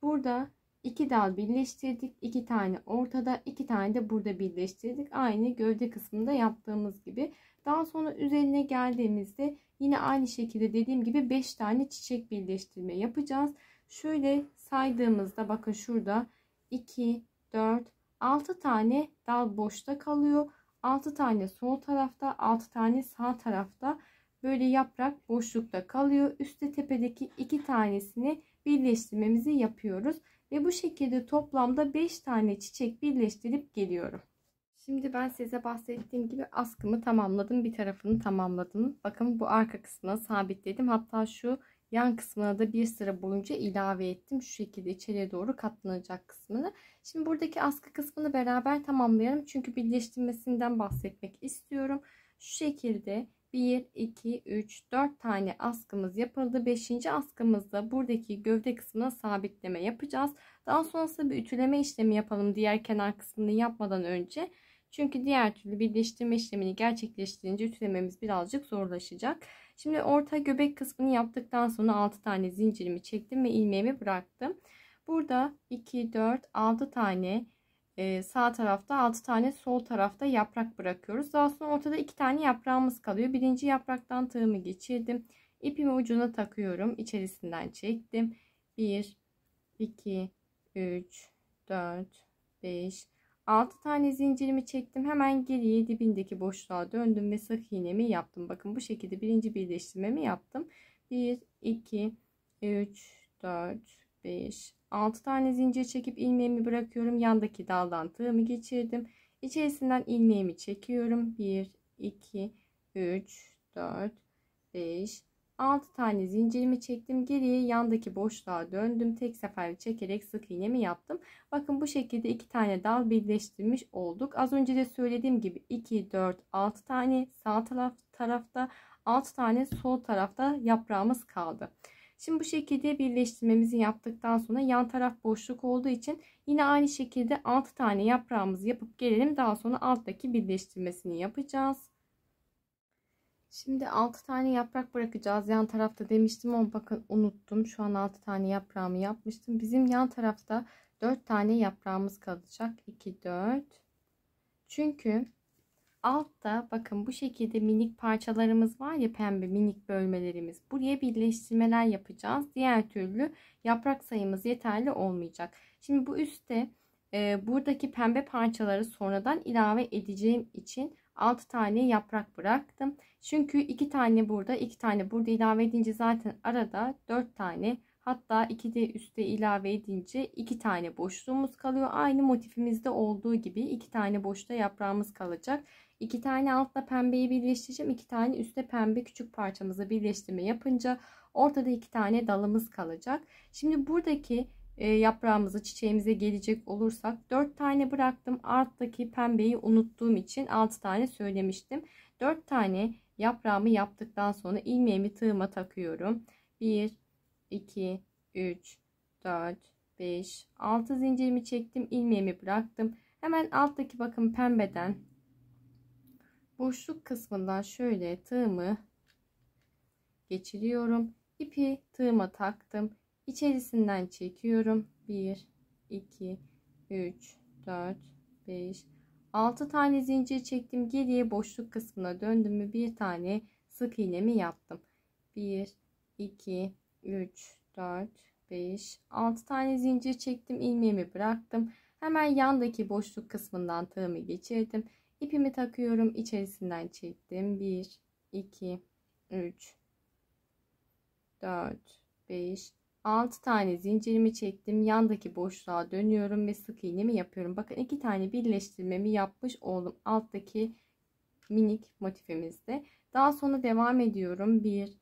Burada 2 dal birleştirdik. 2 tane ortada, 2 tane de burada birleştirdik. Aynı gövde kısmında yaptığımız gibi. Daha sonra üzerine geldiğimizde yine aynı şekilde dediğim gibi 5 tane çiçek birleştirme yapacağız. Şöyle saydığımızda bakın şurada 2, 4, 6 tane dal boşta kalıyor. 6 tane sol tarafta, 6 tane sağ tarafta böyle yaprak boşlukta kalıyor. Üstte tepedeki 2 tanesini birleştirmemizi yapıyoruz. Ve bu şekilde toplamda 5 tane çiçek birleştirip geliyorum. Şimdi ben size bahsettiğim gibi askımı tamamladım. Bir tarafını tamamladım. Bakın bu arka kısmına sabitledim. Hatta şu yan kısmına da bir sıra boyunca ilave ettim. Şu şekilde içeriye doğru katlanacak kısmını. Şimdi buradaki askı kısmını beraber tamamlayalım. Çünkü birleştirmesinden bahsetmek istiyorum. Şu şekilde 1, 2, 3, 4 tane askımız yapıldı. 5. askımızda buradaki gövde kısmına sabitleme yapacağız. Daha sonrasında bir ütüleme işlemi yapalım diğer kenar kısmını yapmadan önce. Çünkü diğer türlü birleştirme işlemini gerçekleştirince ütülememiz birazcık zorlaşacak. Şimdi orta göbek kısmını yaptıktan sonra 6 tane zincirimi çektim ve ilmeğimi bıraktım. Burada 2, 4, 6 tane sağ tarafta, 6 tane sol tarafta yaprak bırakıyoruz. Daha sonra ortada 2 tane yaprağımız kalıyor. Birinci yapraktan tığımı geçirdim. İpimi ucuna takıyorum. İçerisinden çektim. 1, 2, 3, 4, 5, 6 tane zincirimi çektim. Hemen geriye dibindeki boşluğa döndüm ve sık iğnemi yaptım. Bakın bu şekilde birinci birleştirmemi yaptım. 1, 2, 3, 4, 5, 6 tane zincir çekip ilmeğimi bırakıyorum. Yandaki daldan tığımı geçirdim. İçerisinden ilmeğimi çekiyorum. 1, 2, 3, 4, 5, 6 tane zincirimi çektim. Geriye yandaki boşluğa döndüm. Tek seferde çekerek sık iğnemi yaptım. Bakın bu şekilde 2 tane dal birleştirmiş olduk. Az önce de söylediğim gibi 2, 4, 6 tane sağ tarafta, 6 tane sol tarafta yaprağımız kaldı. Şimdi bu şekilde birleştirmemizi yaptıktan sonra yan taraf boşluk olduğu için yine aynı şekilde 6 tane yaprağımızı yapıp gelelim. Daha sonra alttaki birleştirmesini yapacağız. Şimdi 6 tane yaprak bırakacağız. Yan tarafta demiştim ama bakın unuttum. Şu an 6 tane yaprağımı yapmıştım. Bizim yan tarafta 4 tane yaprağımız kalacak. 2, 4. Çünkü altta bakın bu şekilde minik parçalarımız var ya, pembe minik bölmelerimiz. Buraya birleştirmeler yapacağız. Diğer türlü yaprak sayımız yeterli olmayacak. Şimdi bu üstte buradaki pembe parçaları sonradan ilave edeceğim için 6 tane yaprak bıraktım. Çünkü 2 tane burada 2 tane burada ilave edince zaten arada 4 tane, hatta 2 de üstte ilave edince 2 tane boşluğumuz kalıyor. Aynı motifimizde olduğu gibi 2 tane boşta yaprağımız kalacak. 2 tane altta pembeyi birleştireceğim. 2 tane üstte pembe küçük parçamızı birleştirme yapınca ortada 2 tane dalımız kalacak. Şimdi buradaki yaprağımızı, çiçeğimize gelecek olursak 4 tane bıraktım. Alttaki pembeyi unuttuğum için 6 tane söylemiştim. 4 tane yaprağımı yaptıktan sonra ilmeğimi tığıma takıyorum. 1, 2, 3, 4, 5, 6 zincirimi çektim. İlmeğimi bıraktım. Hemen alttaki bakın pembeden boşluk kısmından şöyle tığımı geçiriyorum. İpi tığıma taktım. İçerisinden çekiyorum. 1, 2, 3, 4, 5, 6 tane zincir çektim. Geriye boşluk kısmına döndüm mü bir tane sık iğnemi yaptım. 1, 2, 3, 4, 5, 6 tane zincir çektim. İlmeğimi bıraktım. Hemen yandaki boşluk kısmından tığımı geçirdim. İpimi takıyorum. İçerisinden çektim. 1, 2, 3, 4, 5, 6 tane zincirimi çektim. Yandaki boşluğa dönüyorum ve sık iğnemi yapıyorum. Bakın 2 tane birleştirmemi yapmış oldum alttaki minik motifimizde. Daha sonra devam ediyorum. 1,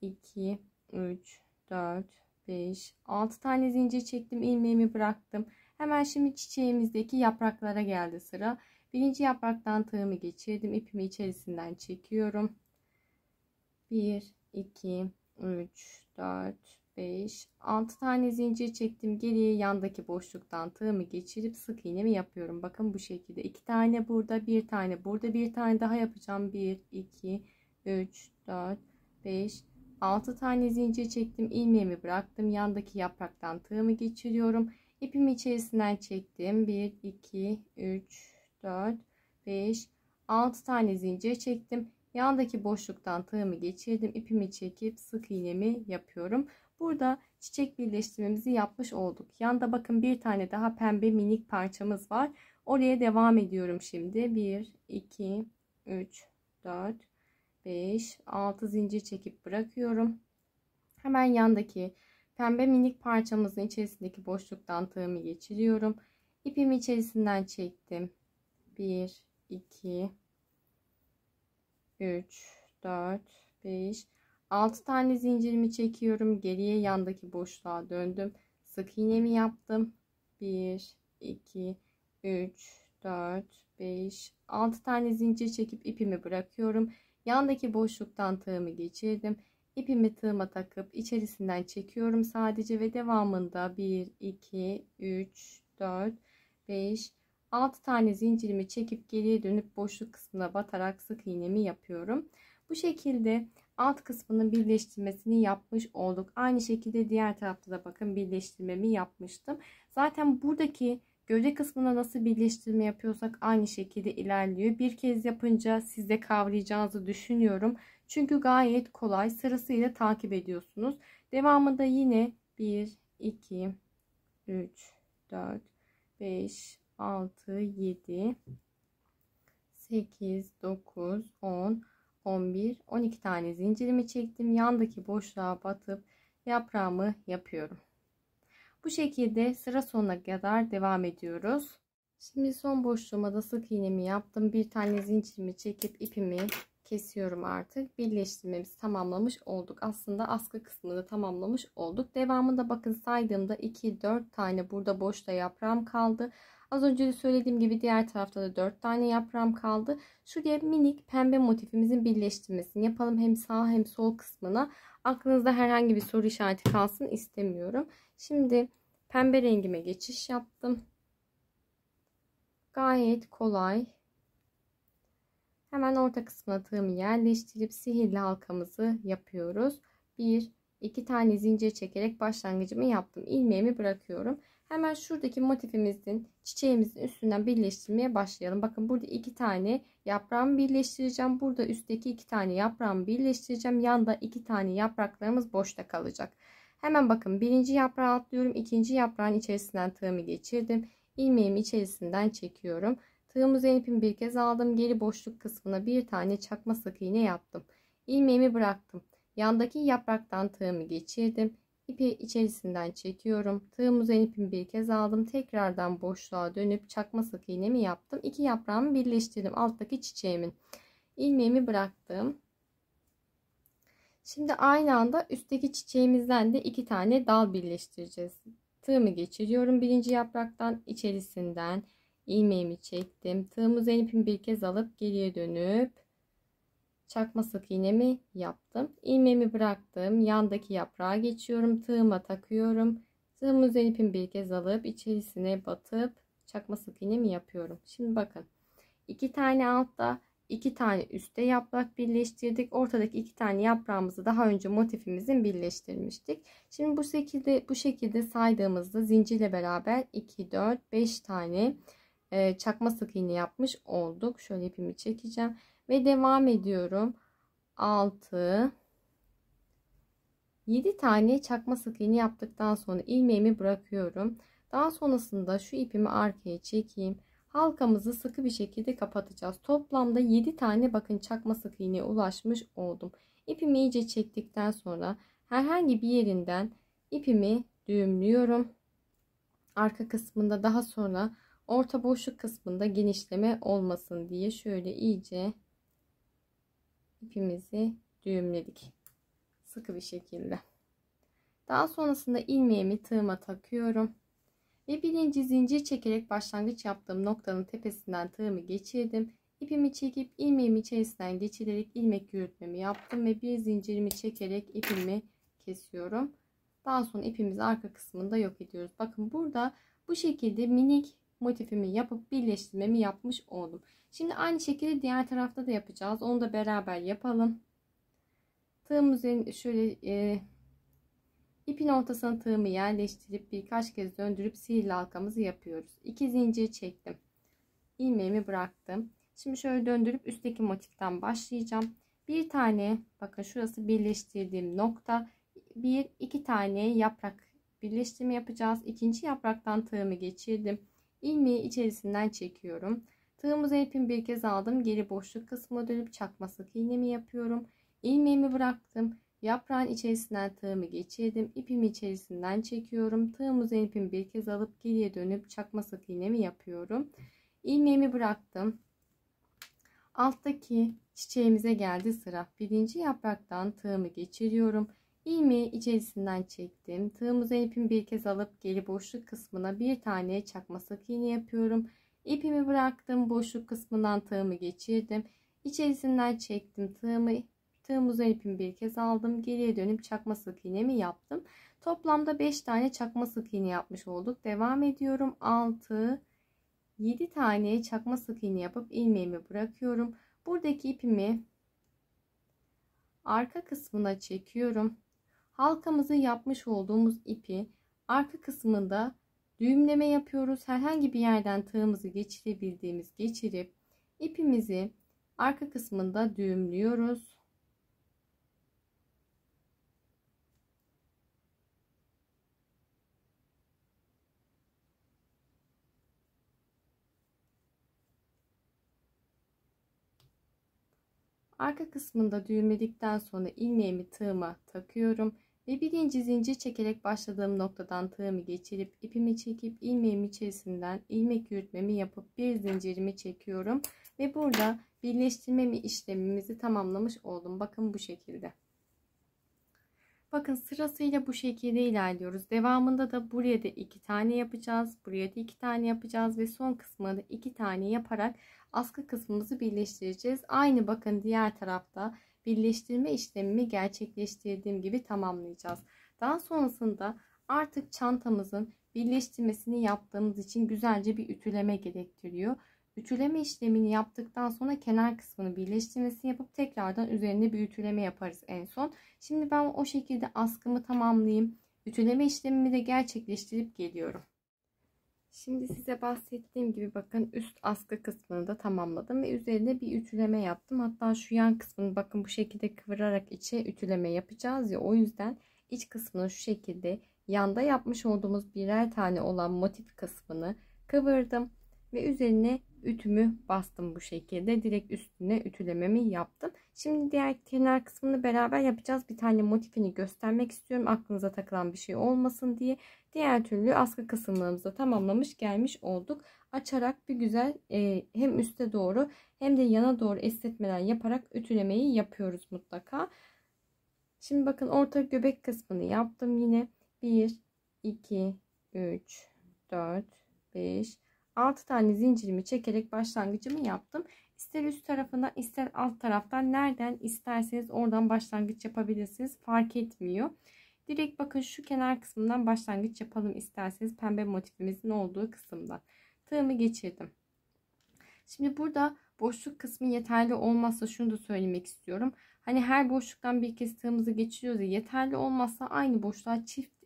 2, 3, 4, 5, 6 tane zincir çektim. İlmeğimi bıraktım. Hemen şimdi çiçeğimizdeki yapraklara geldi sıra. Birinci yapraktan tığımı geçirdim. İpimi içerisinden çekiyorum. 1, 2, 3, 4, 5, 6 tane zincir çektim. Geriye yandaki boşluktan tığımı geçirip sık iğnemi yapıyorum. Bakın bu şekilde 2 tane burada, bir tane burada, bir tane daha yapacağım. 1, 2, 3, 4, 5, 6 tane zincir çektim. İlmeğimi bıraktım. Yandaki yapraktan tığımı geçiriyorum. İpimi içerisinden çektim. 1, 2, 3, 4, 5, 6 tane zincir çektim. Yandaki boşluktan tığımı geçirdim. İpimi çekip sık iğnemi yapıyorum. Burada çiçek birleştirmemizi yapmış olduk. Yanda bakın bir tane daha pembe minik parçamız var. Oraya devam ediyorum şimdi. 1, 2, 3, 4, 5, 6 zincir çekip bırakıyorum. Hemen yandaki pembe minik parçamızın içerisindeki boşluktan tığımı geçiriyorum. İpimi içerisinden çektim. 1, 2, 3, 4, 5, 6 tane zincirimi çekiyorum. Geriye yandaki boşluğa döndüm. Sık iğnemi yaptım. 1, 2, 3, 4, 5, 6 tane zincir çekip ipimi bırakıyorum. Yandaki boşluktan tığımı geçirdim. İpimi tığıma takıp içerisinden çekiyorum sadece ve devamında 1, 2, 3, 4, 5, 6 tane zincirimi çekip geriye dönüp boşluk kısmına batarak sık iğnemi yapıyorum. Bu şekilde alt kısmının birleştirmesini yapmış olduk. Aynı şekilde diğer tarafta da bakın birleştirmemi yapmıştım. Zaten buradaki gövde kısmına nasıl birleştirme yapıyorsak aynı şekilde ilerliyor. Bir kez yapınca siz de kavrayacağınızı düşünüyorum. Çünkü gayet kolay, sırasıyla takip ediyorsunuz. Devamında yine 1, 2, 3, 4, 5, 6, 7, 8, 9, 10, 11, 12 tane zincirimi çektim. Yandaki boşluğa batıp yaprağımı yapıyorum. Bu şekilde sıra sonuna kadar devam ediyoruz. Şimdi son boşluğuma da sık iğnemi yaptım. Bir tane zincirimi çekip ipimi kesiyorum artık. Birleştirmemizi tamamlamış olduk. Aslında askı kısmını tamamlamış olduk. Devamında bakın saydığımda 2, 4 tane burada boşta yaprağım kaldı. Az önce de söylediğim gibi diğer tarafta da 4 tane yaprağım kaldı. Şuraya minik pembe motifimizin birleştirmesini yapalım. Hem sağ hem sol kısmına. Aklınızda herhangi bir soru işareti kalsın istemiyorum. Şimdi pembe rengime geçiş yaptım. Gayet kolay. Hemen orta kısmına tığımı yerleştirip sihirli halkamızı yapıyoruz. 1, 2 tane zincir çekerek başlangıcımı yaptım. İlmeğimi bırakıyorum. Hemen şuradaki motifimizin, çiçeğimizin üstünden birleştirmeye başlayalım. Bakın burada 2 tane yaprağımı birleştireceğim. Burada üstteki 2 tane yaprağımı birleştireceğim. Yanda 2 tane yapraklarımız boşta kalacak. Hemen bakın birinci yaprağı atlıyorum. İkinci yaprağın içerisinden tığımı geçirdim. İlmeğimi içerisinden çekiyorum. Tığım üzerine ipimi bir kez aldım. Geri boşluk kısmına bir tane çakma sık iğne yaptım. İlmeğimi bıraktım. Yandaki yapraktan tığımı geçirdim. İpi içerisinden çekiyorum. Tığım üzerine ipimi bir kez aldım. Tekrardan boşluğa dönüp çakma sık iğnemi yaptım. 2 yaprağımı birleştirdim. Alttaki çiçeğimin. İlmeğimi bıraktım. Şimdi aynı anda üstteki çiçeğimizden de 2 tane dal birleştireceğiz. Tığımı geçiriyorum. Birinci yapraktan içerisinden ilmeğimi çektim. Tığım üzerine ipimi bir kez alıp geriye dönüp çakma sık iğnemi yaptım. İlmeğimi bıraktım. Yandaki yaprağa geçiyorum. Tığıma takıyorum. Tığım üzerine ipimi bir kez alıp içerisine batıp çakma sık iğnemi yapıyorum. Şimdi bakın. 2 tane altta, 2 tane üstte yaprak birleştirdik. Ortadaki 2 tane yaprağımızı daha önce motifimizin birleştirmiştik. Şimdi bu şekilde saydığımızda zincirle beraber 2, 4, 5 tane çakma sık iğne yapmış olduk. Şöyle ipimi çekeceğim ve devam ediyorum. 6, 7 tane çakma sık iğne yaptıktan sonra ilmeğimi bırakıyorum. Daha sonrasında şu ipimi arkaya çekeyim. Halkamızı sıkı bir şekilde kapatacağız. Toplamda 7 tane bakın çakma sık iğneye ulaşmış oldum. İpimi iyice çektikten sonra herhangi bir yerinden ipimi düğümlüyorum. Arka kısmında daha sonra orta boşluk kısmında genişleme olmasın diye şöyle iyice ipimizi düğümledik. Sıkı bir şekilde. Daha sonrasında ilmeğimi tığıma takıyorum. Ve birinci zincir çekerek başlangıç yaptığım noktanın tepesinden tığımı geçirdim. İpimi çekip ilmeğimi içerisinden geçirerek ilmek yürütmemi yaptım ve bir zincirimi çekerek ipimi kesiyorum. Daha sonra ipimizi arka kısmında yok ediyoruz. Bakın burada bu şekilde minik motifimi yapıp birleştirmemi yapmış oldum. Şimdi aynı şekilde diğer tarafta da yapacağız. Onu da beraber yapalım. Tığım üzerine şöyle ipin ortasına tığımı yerleştirip birkaç kez döndürüp sihirli halkamızı yapıyoruz. 2 zincir çektim. İlmeğimi bıraktım. Şimdi şöyle döndürüp üstteki motiften başlayacağım. Bir tane bakın şurası birleştirdiğim nokta. 1-2 tane yaprak birleştirme yapacağız. İkinci yapraktan tığımı geçirdim. İlmeği içerisinden çekiyorum. Tığımızı ipimi bir kez aldım. Geri boşluk kısmına dönüp çakma sık iğnemi yapıyorum. İlmeğimi bıraktım. Yaprağın içerisinden tığımı geçirdim. İpimi içerisinden çekiyorum. Tığım üzerine ipimi bir kez alıp geriye dönüp çakma sık iğnemi yapıyorum. İlmeğimi bıraktım. Alttaki çiçeğimize geldi sıra. Birinci yapraktan tığımı geçiriyorum. İlmeği içerisinden çektim. Tığım üzerine ipimi bir kez alıp geri boşluk kısmına bir tane çakma sık iğne yapıyorum. İpimi bıraktım. Boşluk kısmından tığımı geçirdim. İçerisinden çektim tığımı. Tığım üzerine ipimi bir kez aldım. Geriye dönüp çakma sık iğnemi yaptım. Toplamda 5 tane çakma sık iğne yapmış olduk. Devam ediyorum. 6, 7 tane çakma sık iğne yapıp ilmeğimi bırakıyorum. Buradaki ipimi arka kısmına çekiyorum. Halkamızı yapmış olduğumuz ipi arka kısmında düğümleme yapıyoruz. Herhangi bir yerden tığımızı geçirebildiğimiz geçirip ipimizi arka kısmında düğümlüyoruz. Arka kısmında düğümledikten sonra ilmeğimi tığıma takıyorum ve birinci zincir çekerek başladığım noktadan tığımı geçirip ipimi çekip ilmeğim içerisinden ilmek yürütmemi yapıp bir zincirimi çekiyorum Ve burada birleştirme işlemimizi tamamlamış oldum. Bakın bu şekilde. Bakın sırasıyla bu şekilde ilerliyoruz. Devamında da buraya da 2 tane yapacağız. Buraya da 2 tane yapacağız. Ve son kısmına da 2 tane yaparak askı kısmımızı birleştireceğiz. Aynı bakın diğer tarafta birleştirme işlemimi gerçekleştirdiğim gibi tamamlayacağız. Daha sonrasında artık çantamızın birleştirmesini yaptığımız için güzelce bir ütüleme gerektiriyor. Ütüleme işlemini yaptıktan sonra kenar kısmını birleştirmesini yapıp tekrardan üzerine bir ütüleme yaparız en son. Şimdi ben o şekilde askımı tamamlayayım. Ütüleme işlemimi de gerçekleştirip geliyorum. Şimdi size bahsettiğim gibi bakın üst askı kısmını da tamamladım ve üzerine bir ütüleme yaptım. Hatta şu yan kısmını bakın bu şekilde kıvırarak içe ütüleme yapacağız ya, o yüzden iç kısmını şu şekilde yanda yapmış olduğumuz birer tane olan motif kısmını kıvırdım ve üzerine ütümü bastım bu şekilde. Direkt üstüne ütülememi yaptım. Şimdi diğer kenar kısmını beraber yapacağız. Bir tane motifini göstermek istiyorum. Aklınıza takılan bir şey olmasın diye. Diğer türlü askı kısımlarımızı da tamamlamış gelmiş olduk. Açarak bir güzel hem üste doğru hem de yana doğru esnetmeler yaparak ütülemeyi yapıyoruz mutlaka. Şimdi bakın orta göbek kısmını yaptım yine. 1, 2, 3, 4, 5, 6 tane zincirimi çekerek başlangıcımı yaptım. İster üst tarafından ister alt taraftan nereden isterseniz oradan başlangıç yapabilirsiniz. Fark etmiyor. Direkt bakın şu kenar kısmından başlangıç yapalım isterseniz, pembe motifimizin olduğu kısımdan. Tığımı geçirdim. Şimdi burada boşluk kısmı yeterli olmazsa şunu da söylemek istiyorum. Hani her boşluktan bir kez tığımızı geçiriyoruz ya, yeterli olmazsa aynı boşluğa çift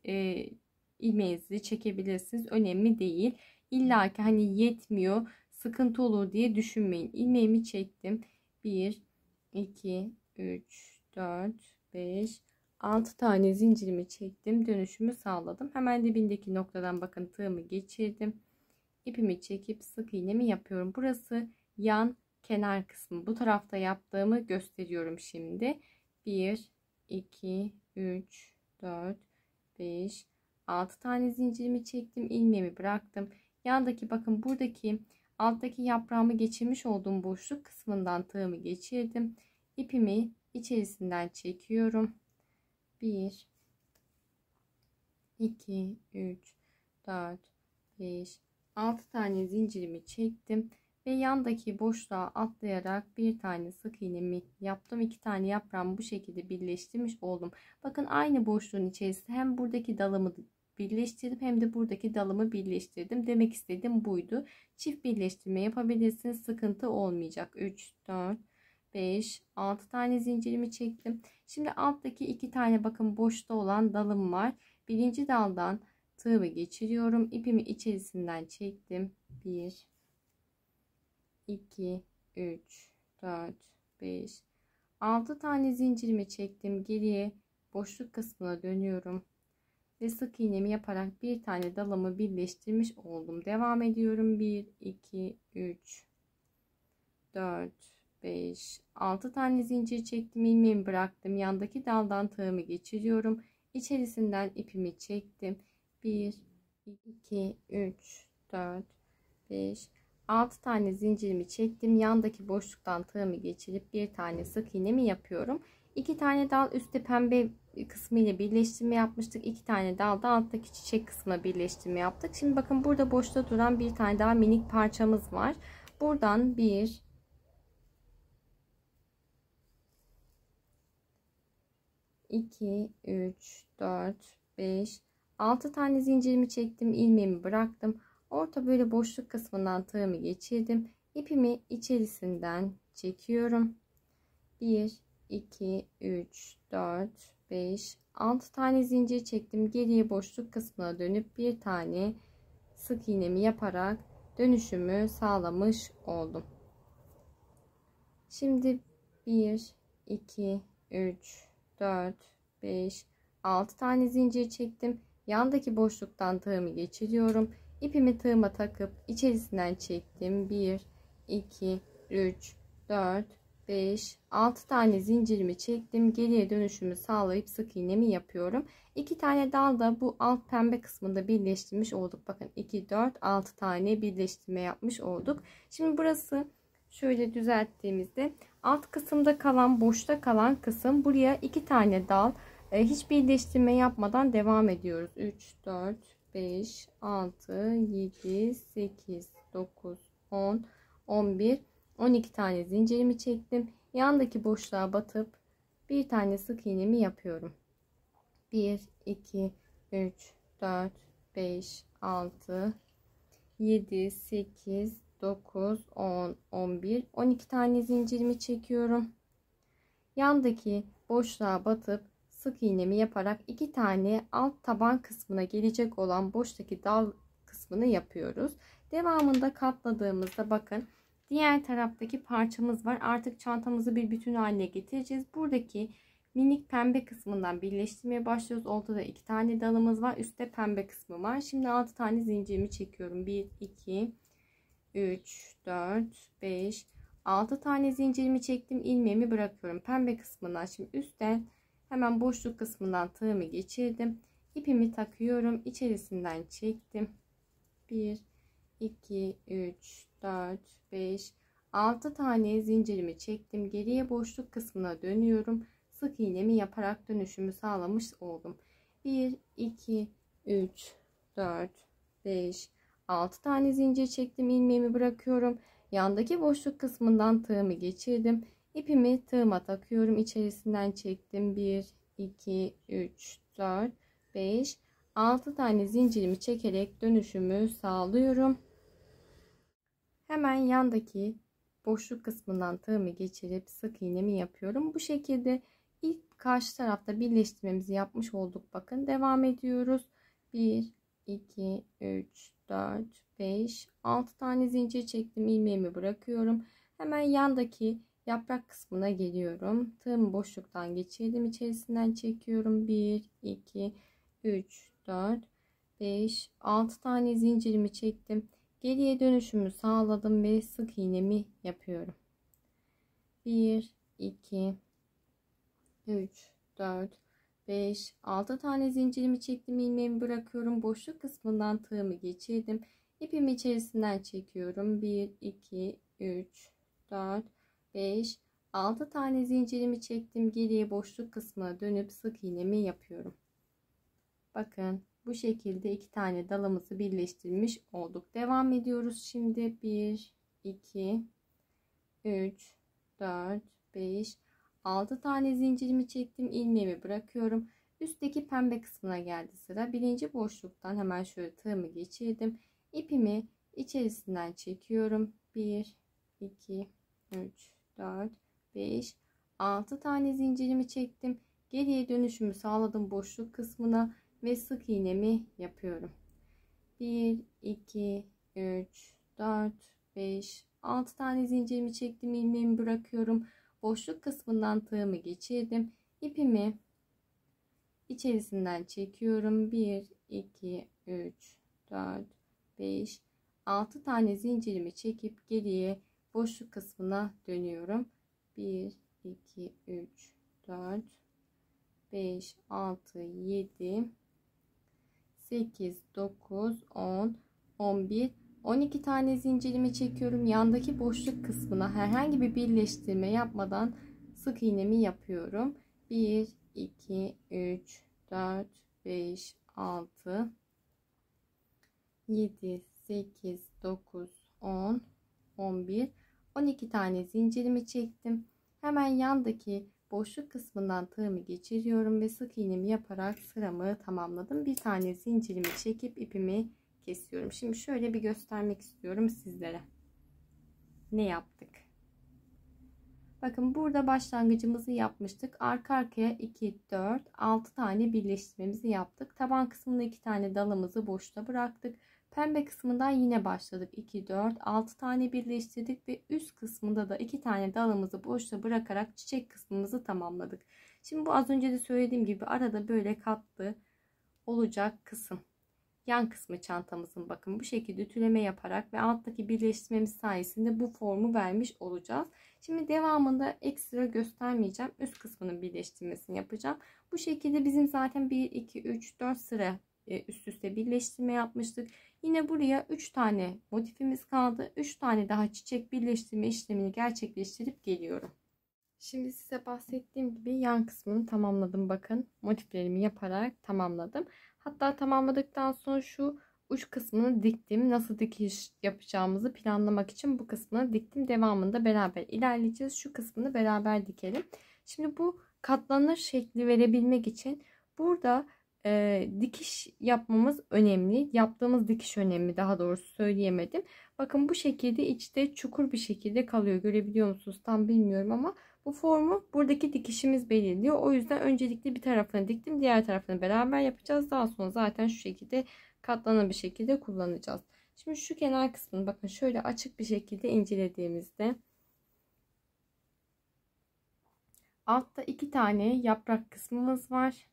ilmeğinizi çekebilirsiniz. Önemli değil. İlla ki hani yetmiyor, sıkıntı olur diye düşünmeyin. İlmeğimi çektim. 1, 2, 3, 4, 5, 6 tane zincirimi çektim. Dönüşümü sağladım. Hemen dibindeki noktadan bakın tığımı geçirdim. İpimi çekip sık iğnemi yapıyorum. Burası yan kenar kısmı. Bu tarafta yaptığımı gösteriyorum şimdi. 1, 2, 3, 4, 5, 6 tane zincirimi çektim. İlmeğimi bıraktım. Yandaki bakın buradaki alttaki yaprağımı geçirmiş olduğum boşluk kısmından tığımı geçirdim. İpimi içerisinden çekiyorum. 1, 2, 3, 4, 5, 6 tane zincirimi çektim ve yandaki boşluğa atlayarak bir tane sık iğnemi yaptım. 2 tane yaprağımı bu şekilde birleştirmiş oldum. Bakın aynı boşluğun içerisinde hem buradaki dalımı birleştirdim hem de buradaki dalımı birleştirdim. Demek istediğim buydu. Çift birleştirme yapabilirsiniz. Sıkıntı olmayacak. 3, 4, 5, 6 tane zincirimi çektim. Şimdi alttaki 2 tane bakın boşta olan dalım var. Birinci daldan tığımı geçiriyorum. İpimi içerisinden çektim. 1, 2, 3, 4, 5, 6 tane zincirimi çektim. Geriye boşluk kısmına dönüyorum. Ve sık iğnemi yaparak bir tane dalımı birleştirmiş oldum. Devam ediyorum. 1, 2, 3, 4, 5, 6 tane zincir çektim. İlmeğimi bıraktım. Yandaki daldan tığımı geçiriyorum. İçerisinden ipimi çektim. 1, 2, 3, 4, 5, 6 tane zincirimi çektim. Yandaki boşluktan tığımı geçirip bir tane sık iğnemi yapıyorum. 2 tane dal üstte pembe kısmı ile birleştirme yapmıştık. 2 tane dal da alttaki çiçek kısmına birleştirme yaptık. Şimdi bakın burada boşta duran bir tane daha minik parçamız var. Buradan 1, 2, 3, 4, 5, 6 tane zincirimi çektim. İlmeğimi bıraktım. Orta böyle boşluk kısmından tığımı geçirdim. İpimi içerisinden çekiyorum. 1, 2, 3, 4, 5, 6 tane zincir çektim. Geriye boşluk kısmına dönüp bir tane sık iğnemi yaparak dönüşümü sağlamış oldum. Şimdi 1, 2, 3, 4, 5, 6 tane zincir çektim. Yandaki boşluktan tığımı geçiriyorum. İpimi tığıma takıp içerisinden çektim. 1, 2, 3, 4, 5, 6 tane zincirimi çektim. Geriye dönüşümü sağlayıp sık iğnemi yapıyorum. 2 tane dal da bu alt pembe kısmında birleştirmiş olduk. Bakın 2, 4, 6 tane birleştirme yapmış olduk. Şimdi burası şöyle düzelttiğimizde alt kısımda kalan, boşta kalan kısım, buraya 2 tane dal, hiç birleştirme yapmadan devam ediyoruz. 3 4 5 6 7 8 9 10 11 12 tane zincirimi çektim. Yandaki boşluğa batıp bir tane sık iğnemi yapıyorum. 1 2 3 4 5 6 7 8 9 10 11 12 tane zincirimi çekiyorum. Yandaki boşluğa batıp sık iğnemi yaparak 2 tane alt taban kısmına gelecek olan boştaki dal kısmını yapıyoruz. Devamında katladığımızda bakın diğer taraftaki parçamız var. Artık çantamızı bir bütün haline getireceğiz. Buradaki minik pembe kısmından birleştirmeye başlıyoruz. Ortada 2 tane dalımız var. Üstte pembe kısmı var. Şimdi 6 tane zincirimi çekiyorum. 1 2 3 4 5 6 tane zincirimi çektim. İlmeğimi bırakıyorum pembe kısmından. Şimdi üstten hemen boşluk kısmından tığımı geçirdim. İpimi takıyorum. İçerisinden çektim. 1 2 3 4 5 6 tane zincirimi çektim. Geriye boşluk kısmına dönüyorum. Sık iğnemi yaparak dönüşümü sağlamış oldum. 1 2 3 4 5 6 tane zincir çektim. İlmeğimi bırakıyorum. Yandaki boşluk kısmından tığımı geçirdim. İpimi tığıma takıyorum. İçerisinden çektim. 1 2 3 4 5 6 tane zincirimi çekerek dönüşümü sağlıyorum. Hemen yandaki boşluk kısmından tığımı geçirip sık iğnemi yapıyorum. Bu şekilde ilk karşı tarafta birleştirmemizi yapmış olduk. Bakın devam ediyoruz. 1 2 3 4 5 6 tane zincir çektim. İlmeğimi bırakıyorum. Hemen yandaki yaprak kısmına geliyorum. Tığımı boşluktan geçirdim. İçerisinden çekiyorum. 1 2 3 4 5 6 tane zincirimi çektim. Geriye dönüşümü sağladım ve sık iğnemi yapıyorum. 1 2 3 4 5 6 tane zincirimi çektim. İlmeğimi bırakıyorum. Boşluk kısmından tığımı geçirdim. İpimi içerisinden çekiyorum. 1 2 3 4 5 6 tane zincirimi çektim. Geriye boşluk kısmına dönüp sık iğnemi yapıyorum. Bakın bu şekilde 2 tane dalımızı birleştirmiş olduk. Devam ediyoruz. Şimdi 1 2 3 4 5 6 tane zincirimi çektim. İlmeğimi bırakıyorum. Üstteki pembe kısmına geldi sıra. Birinci boşluktan hemen şöyle tığımı geçirdim. İpimi içerisinden çekiyorum. 1 2 3 4 5 6 tane zincirimi çektim. Geriye dönüşümü sağladım boşluk kısmına ve sık iğnemi yapıyorum. 1 2 3 4 5 6 tane zincirimi çektim. İlmeğimi bırakıyorum. Boşluk kısmından tığımı geçirdim. İpimi içerisinden çekiyorum. 1 2 3 4 5 6 tane zincirimi çekip geriye boşluk kısmına dönüyorum. 1 2 3 4 5 6 7 8 9 10 11 12 tane zincirimi çekiyorum. Yandaki boşluk kısmına herhangi bir birleştirme yapmadan sık iğnemi yapıyorum. 1 2 3 4 5 6 7 8 9 10 11 12 tane zincirimi çektim. Hemen yandaki boşluk kısmından tığımı geçiriyorum ve sık iğnemi yaparak sıramı tamamladım. Bir tane zincirimi çekip ipimi kesiyorum. Şimdi şöyle bir göstermek istiyorum sizlere. Ne yaptık? Bakın burada başlangıcımızı yapmıştık. Arka arkaya 2 4 6 tane birleştirmemizi yaptık. Taban kısmında 2 tane dalımızı boşta bıraktık. Pembe kısmından yine başladık. 2 4 6 tane birleştirdik ve üst kısmında da 2 tane dalımızı boşta bırakarak çiçek kısmımızı tamamladık. Şimdi bu az önce de söylediğim gibi arada böyle katlı olacak kısım. Yan kısmı çantamızın bakın bu şekilde ütüleme yaparak ve alttaki birleştirmemiz sayesinde bu formu vermiş olacağız. Şimdi devamında ekstra göstermeyeceğim. Üst kısmının birleştirmesini yapacağım. Bu şekilde bizim zaten 1 2 3 4 sıra üst üste birleştirme yapmıştık. Yine buraya 3 tane motifimiz kaldı. 3 tane daha çiçek birleştirme işlemini gerçekleştirip geliyorum. Şimdi size bahsettiğim gibi yan kısmını tamamladım. Bakın motiflerimi yaparak tamamladım. Hatta tamamladıktan sonra şu uç kısmını diktim. Nasıl dikiş yapacağımızı planlamak için bu kısmını diktim. Devamında beraber ilerleyeceğiz. Şu kısmını beraber dikelim. Şimdi bu katlanır şekli verebilmek için burada dikiş yapmamız önemli. Yaptığımız dikiş önemli. Daha doğrusu söyleyemedim. Bakın bu şekilde içte çukur bir şekilde kalıyor. Görebiliyor musunuz? Tam bilmiyorum ama bu formu buradaki dikişimiz belirliyor. O yüzden öncelikle bir tarafını diktim. Diğer tarafını beraber yapacağız. Daha sonra zaten şu şekilde katlanan bir şekilde kullanacağız. Şimdi şu kenar kısmını bakın şöyle açık bir şekilde incelediğimizde altta 2 tane yaprak kısmımız var.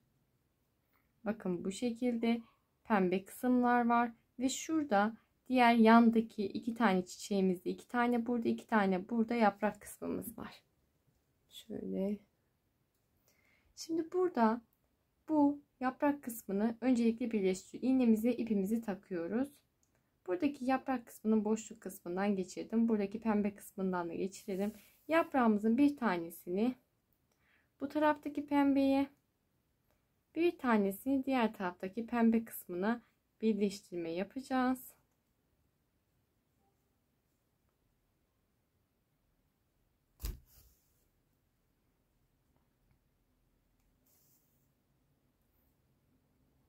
Bakın bu şekilde pembe kısımlar var ve şurada diğer yandaki 2 tane çiçeğimizde 2 tane burada 2 tane burada yaprak kısmımız var. Şöyle. Şimdi burada bu yaprak kısmını öncelikle birleştiriyoruz. İğnemizi ipimizi takıyoruz. Buradaki yaprak kısmının boşluk kısmından geçirdim. Buradaki pembe kısmından da geçirelim. Yaprağımızın bir tanesini bu taraftaki pembeye, bir tanesini diğer taraftaki pembe kısmına birleştirme yapacağız.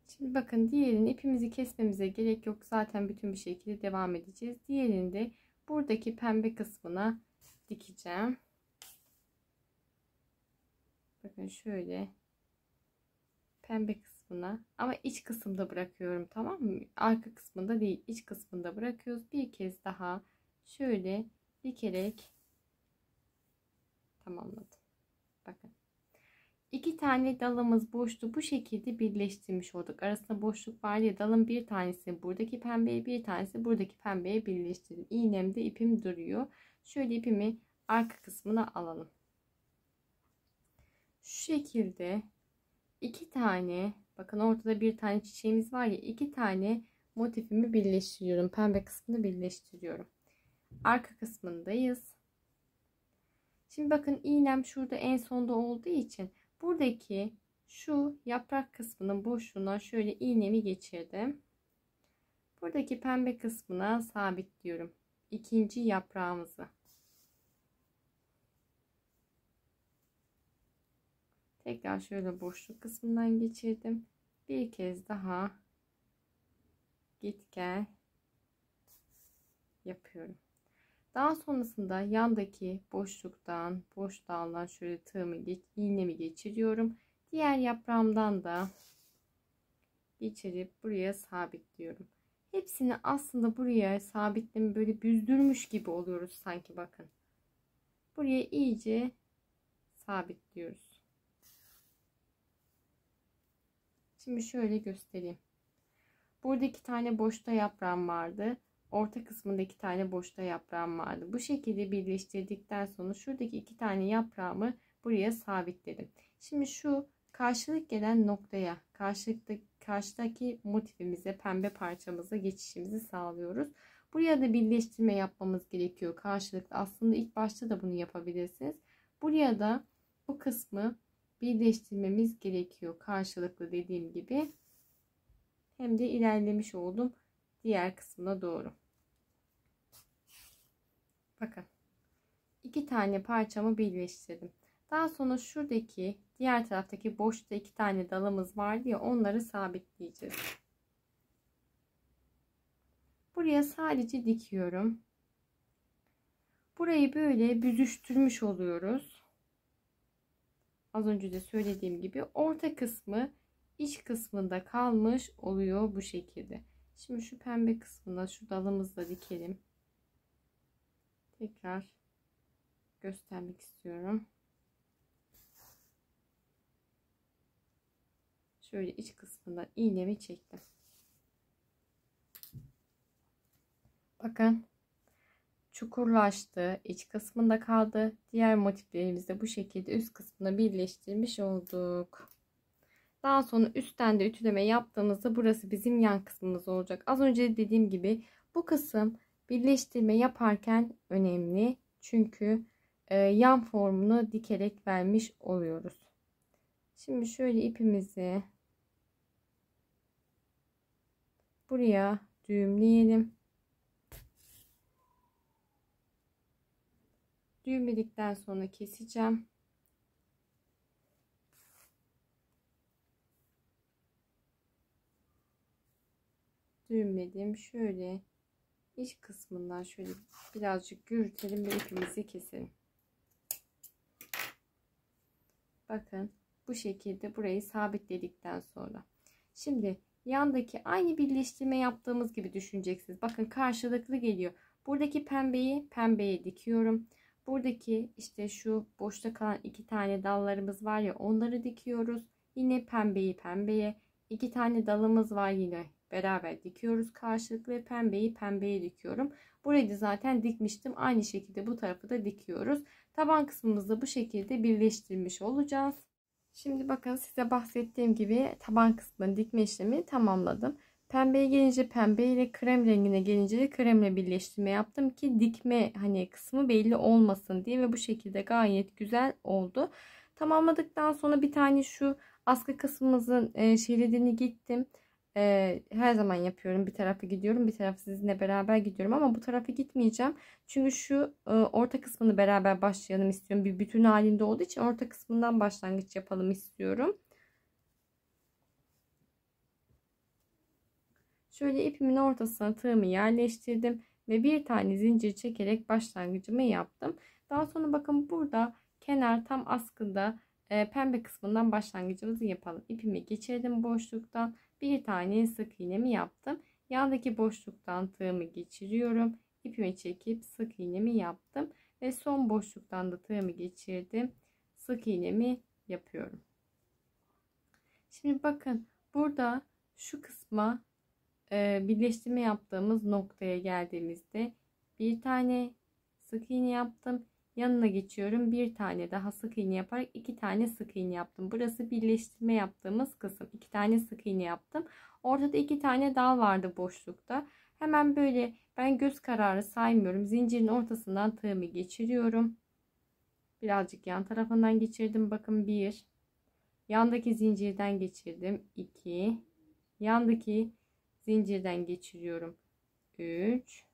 Şimdi bakın diğerini ipimizi kesmemize gerek yok. Zaten bütün bir şekilde devam edeceğiz. Diğerini de buradaki pembe kısmına dikeceğim. Bakın şöyle pembe kısmına ama iç kısımda bırakıyorum, tamam mı? Arka kısmında değil, iç kısmında bırakıyoruz. Bir kez daha şöyle dikerek tamamladım. Bakın. 2 tane dalımız boştu. Bu şekilde birleştirmiş olduk. Arasında boşluk var ya, dalın bir tanesi buradaki pembeye, bir tanesi buradaki pembeye birleştirdim. İğnemde ipim duruyor. Şöyle ipimi arka kısmına alalım. Şu şekilde 2 tane, bakın ortada bir tane çiçeğimiz var ya, 2 tane motifimi birleştiriyorum. Pembe kısmını birleştiriyorum. Arka kısmındayız. Şimdi bakın iğnem şurada en sonda olduğu için buradaki şu yaprak kısmının boşluğuna şöyle iğnemi geçirdim. Buradaki pembe kısmına sabitliyorum ikinci yaprağımızı. Tekrar şöyle boşluk kısmından geçirdim. Bir kez daha git gel yapıyorum. Daha sonrasında yandaki boşluktan, boş daldan şöyle iğnemi geçiriyorum. Diğer yaprağımdan da geçirip buraya sabitliyorum. Hepsini aslında buraya sabitleme böyle büzdürmüş gibi oluyoruz sanki, bakın. Buraya iyice sabitliyoruz. Şimdi şöyle göstereyim. Burada 2 tane boşta yaprağım vardı. Orta kısmında 2 tane boşta yaprağım vardı. Bu şekilde birleştirdikten sonra şuradaki 2 tane yaprağımı buraya sabitledim. Şimdi şu karşılık gelen noktaya, karşıdaki motifimize, pembe parçamıza geçişimizi sağlıyoruz. Buraya da birleştirme yapmamız gerekiyor karşılıklı. Aslında ilk başta da bunu yapabilirsiniz. Buraya da bu kısmı birleştirmemiz gerekiyor karşılıklı, dediğim gibi. Hem de ilerlemiş oldum diğer kısmına doğru. Bakın 2 tane parçamı birleştirdim. Daha sonra şuradaki diğer taraftaki boşta 2 tane dalımız vardı ya, onları sabitleyeceğiz. Buraya sadece dikiyorum. Burayı böyle büzüştürmüş oluyoruz. Az önce de söylediğim gibi orta kısmı iç kısmında kalmış oluyor bu şekilde. Şimdi şu pembe kısmına şu dalımızla dikelim. Tekrar göstermek istiyorum. Şöyle iç kısmında iğnemi çektim. Bakın çukurlaştı. İç kısmında kaldı. Diğer motiflerimizi de bu şekilde üst kısmına birleştirmiş olduk. Daha sonra üstten de ütüleme yaptığımızda burası bizim yan kısmımız olacak. Az önce dediğim gibi bu kısım birleştirme yaparken önemli. Çünkü yan formunu dikerek vermiş oluyoruz. Şimdi şöyle ipimizi buraya düğümleyelim. Düğümledikten sonra keseceğim. Düğümledim. Şöyle iç kısmından şöyle birazcık yürütelim ve ipimizi keselim. Bakın bu şekilde burayı sabitledikten sonra. Şimdi yandaki aynı birleştirme yaptığımız gibi düşüneceksiniz. Bakın karşılıklı geliyor. Buradaki pembeyi pembeye dikiyorum. Buradaki işte şu boşta kalan iki tane dallarımız var ya, onları dikiyoruz. Yine pembeyi pembeye, iki tane dalımız var, yine beraber dikiyoruz karşılıklı ve pembeyi pembeye dikiyorum. Burayı da zaten dikmiştim. Aynı şekilde bu tarafı da dikiyoruz. Taban kısmımızda bu şekilde birleştirmiş olacağız. Şimdi bakın size bahsettiğim gibi taban kısmını dikme işlemi tamamladım. Pembeye gelince pembe ile krem rengine gelince de kremle birleştirme yaptım ki dikme hani kısmı belli olmasın diye ve bu şekilde gayet güzel oldu. Tamamladıktan sonra bir tane şu askı kısmımızın şeridini gittim. Her zaman yapıyorum. Bir tarafı gidiyorum, bir tarafı sizinle beraber gidiyorum ama bu tarafı gitmeyeceğim. Çünkü şu orta kısmını beraber başlayalım istiyorum. Bir bütün halinde olduğu için orta kısmından başlangıç yapalım istiyorum. Şöyle ipimin ortasına tığımı yerleştirdim ve bir tane zincir çekerek başlangıcımı yaptım. Daha sonra bakın burada kenar tam askıda pembe kısmından başlangıcımızı yapalım. İpimi geçirdim boşluktan. Bir tane sık iğnemi yaptım. Yandaki boşluktan tığımı geçiriyorum. İpimi çekip sık iğnemi yaptım. Ve son boşluktan da tığımı geçirdim. Sık iğnemi yapıyorum. Şimdi bakın burada şu kısma birleştirme yaptığımız noktaya geldiğimizde bir tane sık iğne yaptım. Yanına geçiyorum. Bir tane daha sık iğne yaparak iki tane sık iğne yaptım. Burası birleştirme yaptığımız kısım. İki tane sık iğne yaptım. Ortada iki tane dal vardı boşlukta. Hemen böyle ben göz kararı saymıyorum. Zincirin ortasından tığımı geçiriyorum. Birazcık yan tarafından geçirdim. Bakın bir. Yandaki zincirden geçirdim. 2. Yandaki zincirden geçiriyorum. 3.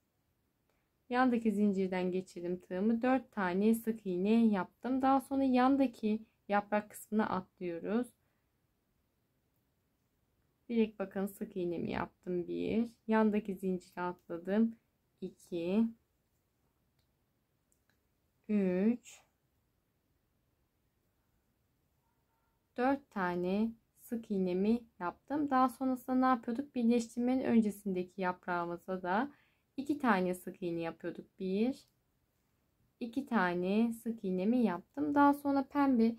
Yandaki zincirden geçirdim tığımı. 4 tane sık iğne yaptım. Daha sonra yandaki yaprak kısmına atlıyoruz. Direkt bakın sık iğnemi yaptım. 1. Yandaki zincire atladım. 2. 3. 4 tane sık iğnemi yaptım. Daha sonrasında ne yapıyorduk? Birleştirmenin öncesindeki yaprağımıza da 2 tane sık iğne yapıyorduk. 1, 2 tane sık iğnemi yaptım. Daha sonra pembe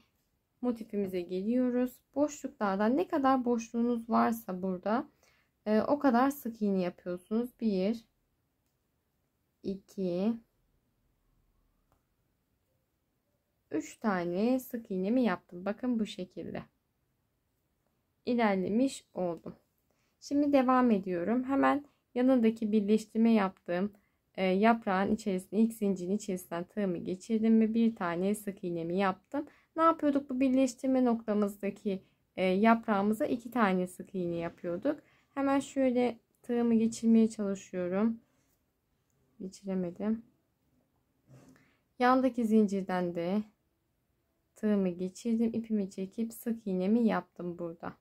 motifimize geliyoruz. Boşluklardan ne kadar boşluğunuz varsa burada o kadar sık iğne yapıyorsunuz. 1, 2, 3 tane sık iğnemi yaptım. Bakın bu şekilde ilerlemiş oldum. Şimdi devam ediyorum. Hemen yanındaki birleştirme yaptığım yaprağın içerisine ilk zincirin içerisinden tığımı geçirdim ve bir tane sık iğnemi yaptım. Ne yapıyorduk? Bu birleştirme noktamızdaki yaprağımıza iki tane sık iğne yapıyorduk. Hemen şöyle tığımı geçirmeye çalışıyorum. Geçiremedim. Yandaki zincirden de tığımı geçirdim. İpimi çekip sık iğnemi yaptım burada.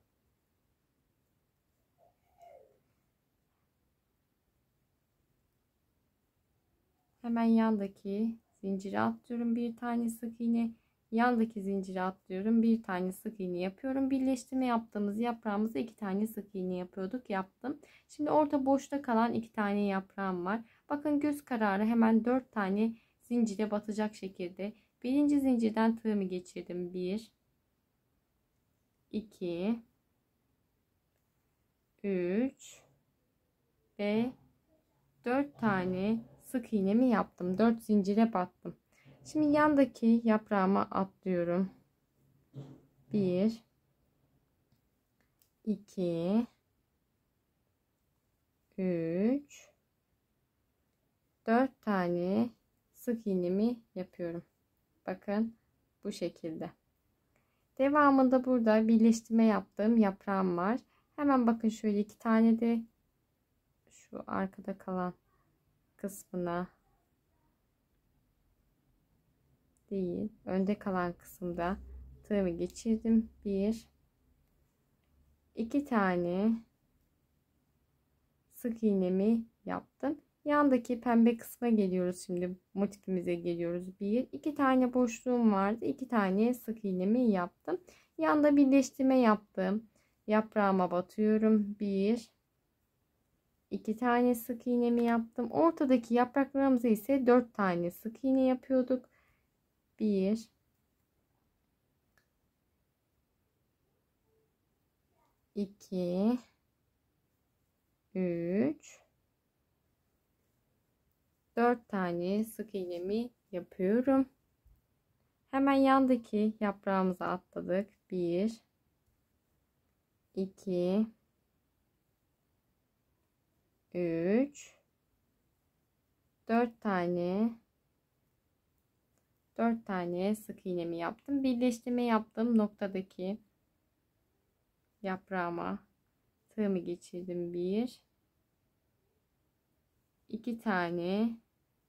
Hemen yandaki zincire atlıyorum. Bir tane sık iğne. Yandaki zincire atlıyorum. Bir tane sık iğne yapıyorum. Birleştirme yaptığımız yaprağımıza iki tane sık iğne yapıyorduk. Yaptım. Şimdi orta boşta kalan iki tane yaprağım var. Bakın göz kararı hemen 4 tane zincire batacak şekilde. Birinci zincirden tığımı geçirdim. 1, 2, 3 ve 4 tane sık iğnemi yaptım. 4 zincire battım. Şimdi yandaki yaprağıma atlıyorum. 1, 2, 3, 4 tane sık iğnemi yapıyorum. Bakın bu şekilde. Devamında burada birleştirme yaptığım yaprağım var. Hemen bakın şöyle 2 tane de şu arkada kalan kısmına değil, önde kalan kısımda tığımı geçirdim. 1, 2 tane sık iğnemi yaptım. Yandaki pembe kısma geliyoruz. Şimdi motifimize geliyoruz. 1, 2 tane boşluğum vardı. 2 tane sık iğnemi yaptım. Yanda birleştirme yaptım. Yaprağıma batıyorum. 1, 2 tane sık iğnemi yaptım. Ortadaki yapraklarımıza ise 4 tane sık iğne yapıyorduk. 1, 2, 3, 4 tane sık iğnemi yapıyorum. Hemen yandaki yaprağımıza atladık. 1, 2, 3, 4 tane sık iğnemi yaptım. Birleştirme yaptığım noktadaki yaprağıma tığımı geçirdim. 1, 2 tane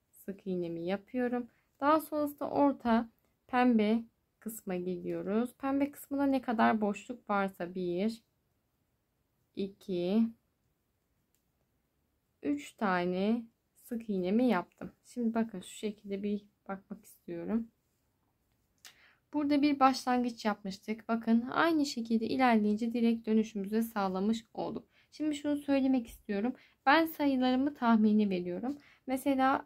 sık iğnemi yapıyorum. Daha sonrasında orta pembe kısma geliyoruz. Pembe kısmına ne kadar boşluk varsa 1, 2, 3 tane sık iğnemi yaptım. Şimdi bakın şu şekilde bir bakmak istiyorum. Burada bir başlangıç yapmıştık. Bakın aynı şekilde ilerleyince direkt dönüşümüzü sağlamış olduk. Şimdi şunu söylemek istiyorum. Ben sayılarımı tahmini veriyorum. Mesela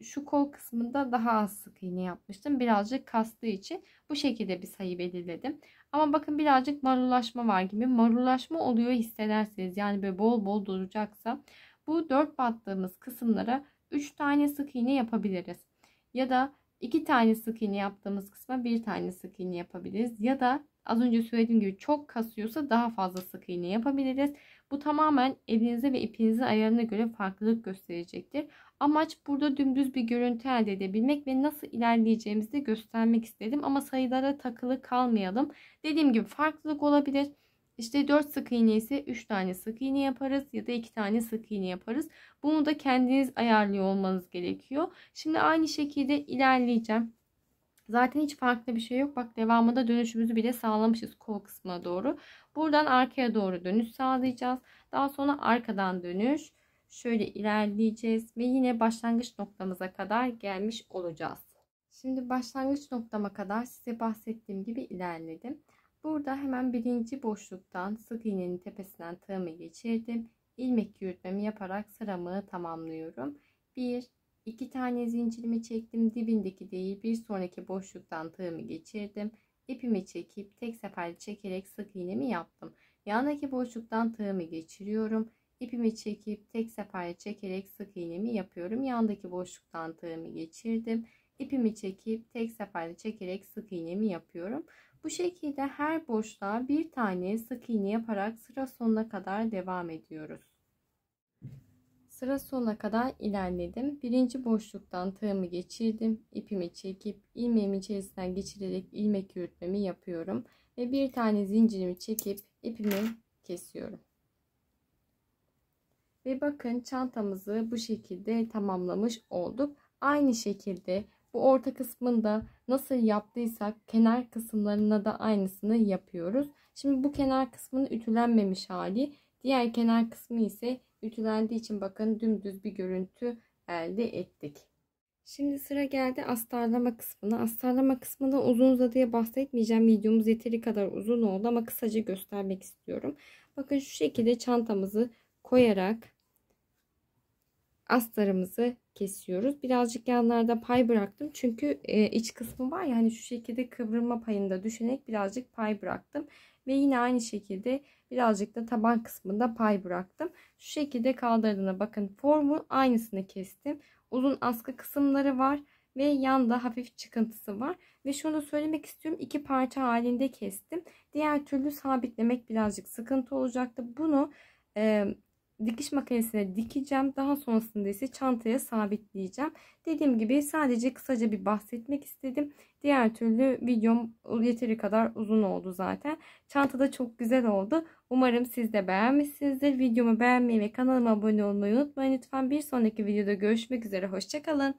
şu kol kısmında daha az sık iğne yapmıştım. Birazcık kastığı için bu şekilde bir sayı belirledim. Ama bakın birazcık marullaşma var gibi. Marullaşma oluyor hissederseniz. Yani böyle bol bol duracaksa bu 4 battığımız kısımlara 3 tane sık iğne yapabiliriz. Ya da 2 tane sık iğne yaptığımız kısma 1 tane sık iğne yapabiliriz. Ya da az önce söylediğim gibi çok kasıyorsa daha fazla sık iğne yapabiliriz. Bu tamamen elinize ve ipinizin ayarına göre farklılık gösterecektir. Amaç burada dümdüz bir görüntü elde edebilmek ve nasıl ilerleyeceğimizi de göstermek istedim. Ama sayılara takılı kalmayalım. Dediğim gibi farklılık olabilir. İşte 4 sık iğne ise 3 tane sık iğne yaparız ya da 2 tane sık iğne yaparız. Bunu da kendiniz ayarlıyor olmanız gerekiyor. Şimdi aynı şekilde ilerleyeceğim. Zaten hiç farklı bir şey yok. Bak devamında dönüşümüzü bile sağlamışız kol kısmına doğru. Buradan arkaya doğru dönüş sağlayacağız. Daha sonra arkadan dönüş. Şöyle ilerleyeceğiz ve yine başlangıç noktamıza kadar gelmiş olacağız. Şimdi başlangıç noktama kadar size bahsettiğim gibi ilerledim. Burada hemen birinci boşluktan sık iğnenin tepesinden tığımı geçirdim. İlmek yürütmemi yaparak sıramı tamamlıyorum. 1, 2 tane zincirimi çektim. Dibindeki değil bir sonraki boşluktan tığımı geçirdim. İpimi çekip tek seferde çekerek sık iğnemi yaptım. Yandaki boşluktan tığımı geçiriyorum. İpimi çekip tek seferde çekerek sık iğnemi yapıyorum. Yandaki boşluktan tığımı geçirdim. İpimi çekip tek seferde çekerek sık iğnemi yapıyorum. Bu şekilde her boşluğa bir tane sık iğne yaparak sıra sonuna kadar devam ediyoruz. Sıra sonuna kadar ilerledim. Birinci boşluktan tığımı geçirdim. İpimi çekip ilmeğimin içerisinden geçirerek ilmek yürütmemi yapıyorum. Ve bir tane zincirimi çekip ipimi kesiyorum. Ve bakın çantamızı bu şekilde tamamlamış olduk. Aynı şekilde bu orta kısmında nasıl yaptıysak kenar kısımlarına da aynısını yapıyoruz. Şimdi bu kenar kısmının ütülenmemiş hali. Diğer kenar kısmı ise ütülendiği için bakın dümdüz bir görüntü elde ettik. Şimdi sıra geldi astarlama kısmına. Astarlama kısmında uzun uzadıya bahsetmeyeceğim. Videomuz yeteri kadar uzun oldu ama kısaca göstermek istiyorum. Bakın şu şekilde çantamızı koyarak astarımızı kesiyoruz. Birazcık yanlarda pay bıraktım. Çünkü iç kısmı var ya hani şu şekilde kıvrılma payında düşünerek birazcık pay bıraktım. Ve yine aynı şekilde birazcık da taban kısmında pay bıraktım. Şu şekilde kaldırdığına bakın formu aynısını kestim. Uzun askı kısımları var ve yanda hafif çıkıntısı var. Ve şunu söylemek istiyorum, 2 parça halinde kestim. Diğer türlü sabitlemek birazcık sıkıntı olacaktı. Bunu dikiş makinesine dikeceğim. Daha sonrasında ise çantaya sabitleyeceğim. Dediğim gibi sadece kısaca bir bahsetmek istedim. Diğer türlü videom yeteri kadar uzun oldu zaten. Çanta da çok güzel oldu. Umarım siz de beğenmişsinizdir. Videomu beğenmeyi ve kanalıma abone olmayı unutmayın lütfen. Bir sonraki videoda görüşmek üzere. Hoşça kalın.